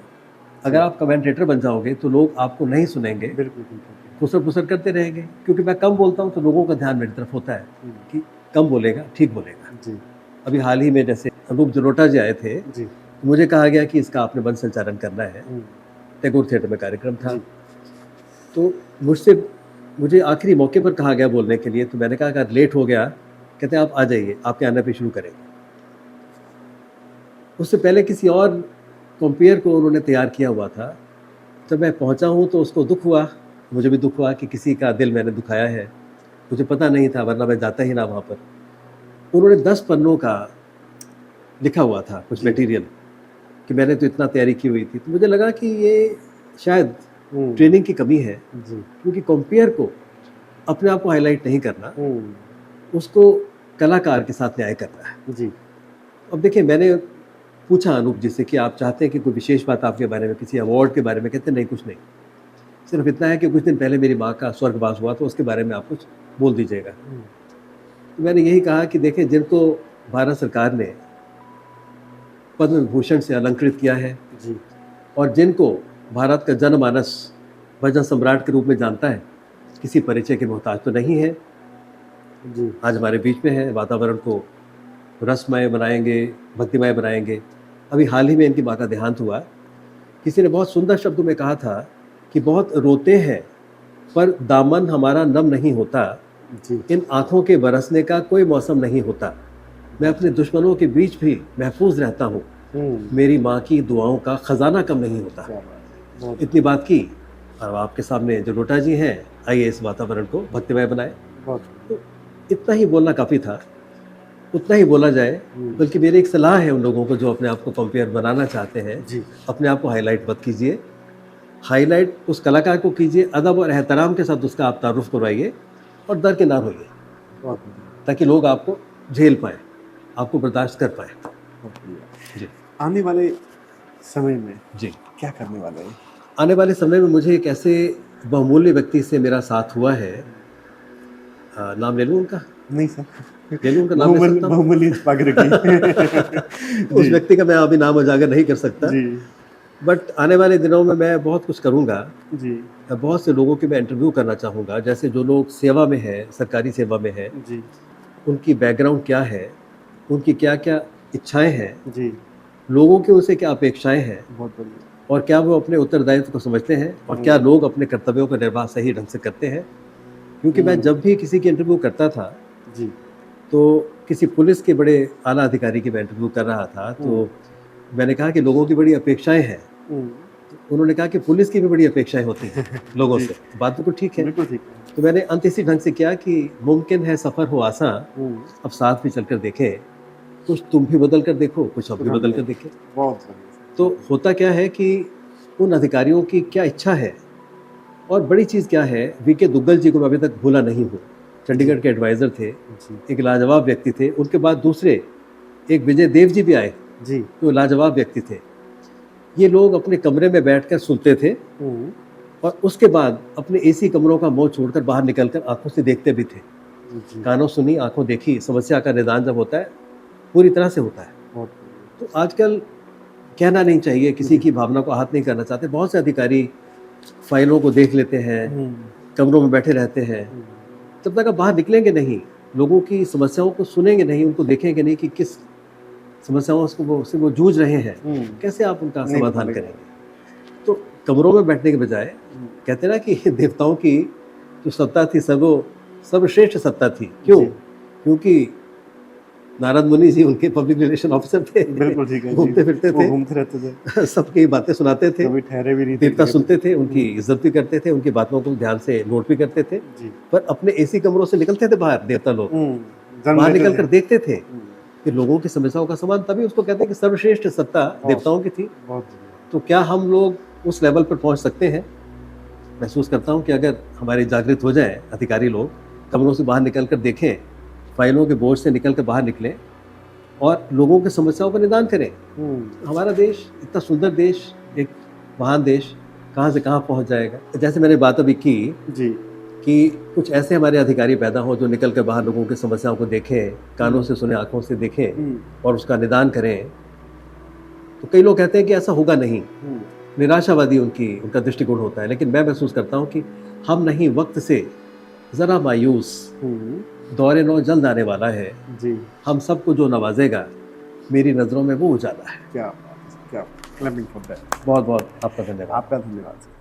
अगर आप कमेंटेटर बन जाओगे तो लोग आपको नहीं सुनेंगे, बिल्कुल, बिल्कुल, फुसर-फुसर करते रहेंगे। क्योंकि मैं कम बोलता हूँ तो लोगों का ध्यान मेरी तरफ होता है कि कम बोलेगा, ठीक बोलेगा। जी, अभी हाल ही में जैसे अनूप जलोटा जी आए थे, जी, तो मुझे कहा गया कि इसका आपने मंच संचालन करना है। टैगोर थिएटर में कार्यक्रम था। जी, तो मुझे आखिरी मौके पर कहा गया बोलने के लिए, तो मैंने कहा अगर लेट हो गया, कहते हैं आप आ जाइए, आपके आने पे शुरू करेंगे। उससे पहले किसी और कंपेयर को उन्होंने तैयार किया हुआ था। जब मैं पहुंचा हूं तो उसको दुख हुआ, मुझे भी दुख हुआ कि किसी का दिल मैंने दुखाया है। मुझे पता नहीं था, वरना मैं जाता ही ना वहाँ पर। उन्होंने 10 पन्नों का लिखा हुआ था कुछ मटेरियल, कि मैंने तो इतना तैयारी की हुई थी। तो मुझे लगा कि ये शायद ट्रेनिंग की कमी है, क्योंकि कंपेयर को अपने आप को हाईलाइट नहीं करना, उसको कलाकार के साथ न्याय करना है। जी, अब देखिए, मैंने पूछा अनूप जी से कि आप चाहते हैं कि कोई विशेष बात आपके बारे में, किसी अवार्ड के बारे में? कहते नहीं, कुछ नहीं, सिर्फ इतना है कि कुछ दिन पहले मेरी माँ का स्वर्गवास हुआ, तो उसके बारे में आप कुछ बोल दीजिएगा। तो मैंने यही कहा कि देखिए, जिनको भारत सरकार ने पद्म विभूषण से अलंकृत किया है, जी, और जिनको भारत का जनमानस भजन सम्राट के रूप में जानता है, किसी परिचय के मोहताज तो नहीं है। जी, आज हमारे बीच में है, वातावरण को रसमय बनाएंगे, भक्तिमय बनाएंगे। अभी हाल ही में इनकी माँ का देहांत हुआ। किसी ने बहुत सुंदर शब्दों में कहा था कि बहुत रोते हैं पर दामन हमारा नम नहीं होता, जी, इन आँखों के बरसने का कोई मौसम नहीं होता, मैं अपने दुश्मनों के बीच भी महफूज रहता हूँ, मेरी माँ की दुआओं का खजाना कम नहीं होता। क्या बात है, बहुत इतनी बात की, और आपके सामने जलोटा जी हैं, आइए इस वातावरण को भक्तिमय बनाए। बहुत तो इतना ही बोलना काफ़ी था, उतना ही बोला जाए। बल्कि मेरी एक सलाह है उन लोगों को जो अपने आप को कंपेयर बनाना चाहते हैं, जी, अपने आप को हाईलाइट मत कीजिए। हाईलाइट उस कलाकार को कीजिए, अदब और एहतराम के साथ उसका आप तारुफ करवाइए और दरकिनार होइए, बहुत बढ़िया, ताकि लोग आपको झेल पाएँ, आपको बर्दाश्त कर पाएँ। बहुत बढ़िया। जी। आने वाले समय में जी। क्या करने वाले हैं? आने वाले समय में मुझे एक ऐसे बहुमूल्य व्यक्ति से मेरा साथ हुआ है, नाम ले लूँ उनका? नहीं सर, ले लूँ उनका नाम ले सकता हूँ? बहुमूल्य बाकी रखिए। उस व्यक्ति का मैं अभी नाम उजागर नहीं कर सकता, जी, बट आने वाले दिनों में मैं बहुत कुछ करूँगा। जी, बहुत से लोगों की मैं इंटरव्यू करना चाहूँगा, जैसे जो लोग सेवा में हैं, सरकारी सेवा में हैं, जी, उनकी बैकग्राउंड क्या है, उनकी क्या-क्या इच्छाएँ हैं, जी, लोगों की उनसे क्या अपेक्षाएँ हैं बहुत बढ़िया। और क्या वो अपने उत्तरदायित्व को समझते हैं और क्या लोग अपने कर्तव्यों का निर्वाह सही ढंग से करते हैं। क्योंकि मैं जब भी किसी की इंटरव्यू करता था, जी, तो किसी पुलिस के बड़े आला अधिकारी की मैं इंटरव्यू कर रहा था, तो मैंने कहा कि लोगों की बड़ी अपेक्षाएँ हैं। तो उन्होंने कहा कि पुलिस की भी बड़ी अपेक्षाएँ होती हैं लोगों जी। से। बात बिल्कुल ठीक है। बिल्कुल ठीक है। तो मैंने अंत इसी ढंग से किया कि मुमकिन है सफ़र हो आसान, अब साथ में चलकर देखें, कुछ तुम भी बदल कर देखो, कुछ हम भी बदल कर देखें। बहुत बढ़िया। तो होता क्या है कि उन अधिकारियों की क्या इच्छा है और बड़ी चीज़ क्या है, वीके दुग्गल जी को मैं अभी तक भूला नहीं हूँ। चंडीगढ़ के एडवाइज़र थे, जी, एक लाजवाब व्यक्ति थे। उनके बाद दूसरे एक विजय देव जी भी आए, जी, जो लाजवाब व्यक्ति थे। ये लोग अपने कमरे में बैठकर सुनते थे और उसके बाद अपने एसी कमरों का मुँह छोड़कर बाहर निकलकर आँखों से देखते भी थे। जी, कानों सुनी, आँखों देखी, समस्या का निदान जब होता है, पूरी तरह से होता है। बहुत बढ़िया। तो आजकल कहना नहीं चाहिए, किसी की भावना को आहत नहीं करना चाहते। बहुत से अधिकारी फाइलों को देख लेते हैं, कमरों में बैठे रहते हैं। जब तक आप बाहर निकलेंगे नहीं, लोगों की समस्याओं को सुनेंगे नहीं, उनको देखेंगे नहीं कि किस समस्याओं से वो जूझ रहे हैं, कैसे आप उनका नहीं समाधान बदलेगा। करेंगे। तो कमरों में बैठने के बजाय कहते हैं ना कि देवताओं की जो सत्ता थी सर्वश्रेष्ठ सत्ता थी। क्यों? जी। क्योंकि नारद मुनि जी उनके पब्लिक रिलेशन ऑफिसर थे। बिल्कुल ठीक है जी। घूमते फिरते वो थे, घूमते रहते थे, सबकी बातें सुनाते थे, कभी ठहरे भी नहीं थे देवता जगह पे। सुनते थे, उनकी इज्जत भी करते थे, उनकी बातों को ध्यान से नोट भी करते थे। जी। पर अपने एसी कमरों से निकलते थे बाहर देवता लोग, जन्म बाहर लेते निकल कर थे। देखते थे कि लोगों की समस्याओं का समाधान, तभी उसको कहते हैं कि सर्वश्रेष्ठ सत्ता देवताओं की थी। बहुत बढ़िया। तो क्या हम लोग उस लेवल पर पहुंच सकते हैं? महसूस करता हूं कि अगर हमारे जागृत हो जाएं अधिकारी लोग, कमरों से बाहर निकल कर देखें, फाइलों के बोझ से निकल कर बाहर निकलें और लोगों की समस्याओं का निदान करें, हमारा देश, इतना सुंदर देश, एक महान देश, कहाँ से कहाँ पहुंच जाएगा। जैसे मैंने बात अभी की जी, कि कुछ ऐसे हमारे अधिकारी पैदा हो जो निकल कर बाहर लोगों की समस्याओं को देखें, कानों से सुने, आंखों से देखें और उसका निदान करें। तो कई लोग कहते हैं कि ऐसा होगा नहीं, निराशावादी उनका दृष्टिकोण होता है, लेकिन मैं महसूस करता हूँ कि हम नहीं, वक्त से ज़रा मायूस, दौरे नौ जल्द आने वाला है। जी, हम सबको जो नवाजेगा, मेरी नज़रों में वो उजाला है। क्या बात है, क्या क्लैपिंग फॉर दैट। बहुत बहुत आपका धन्यवाद। आपका धन्यवाद।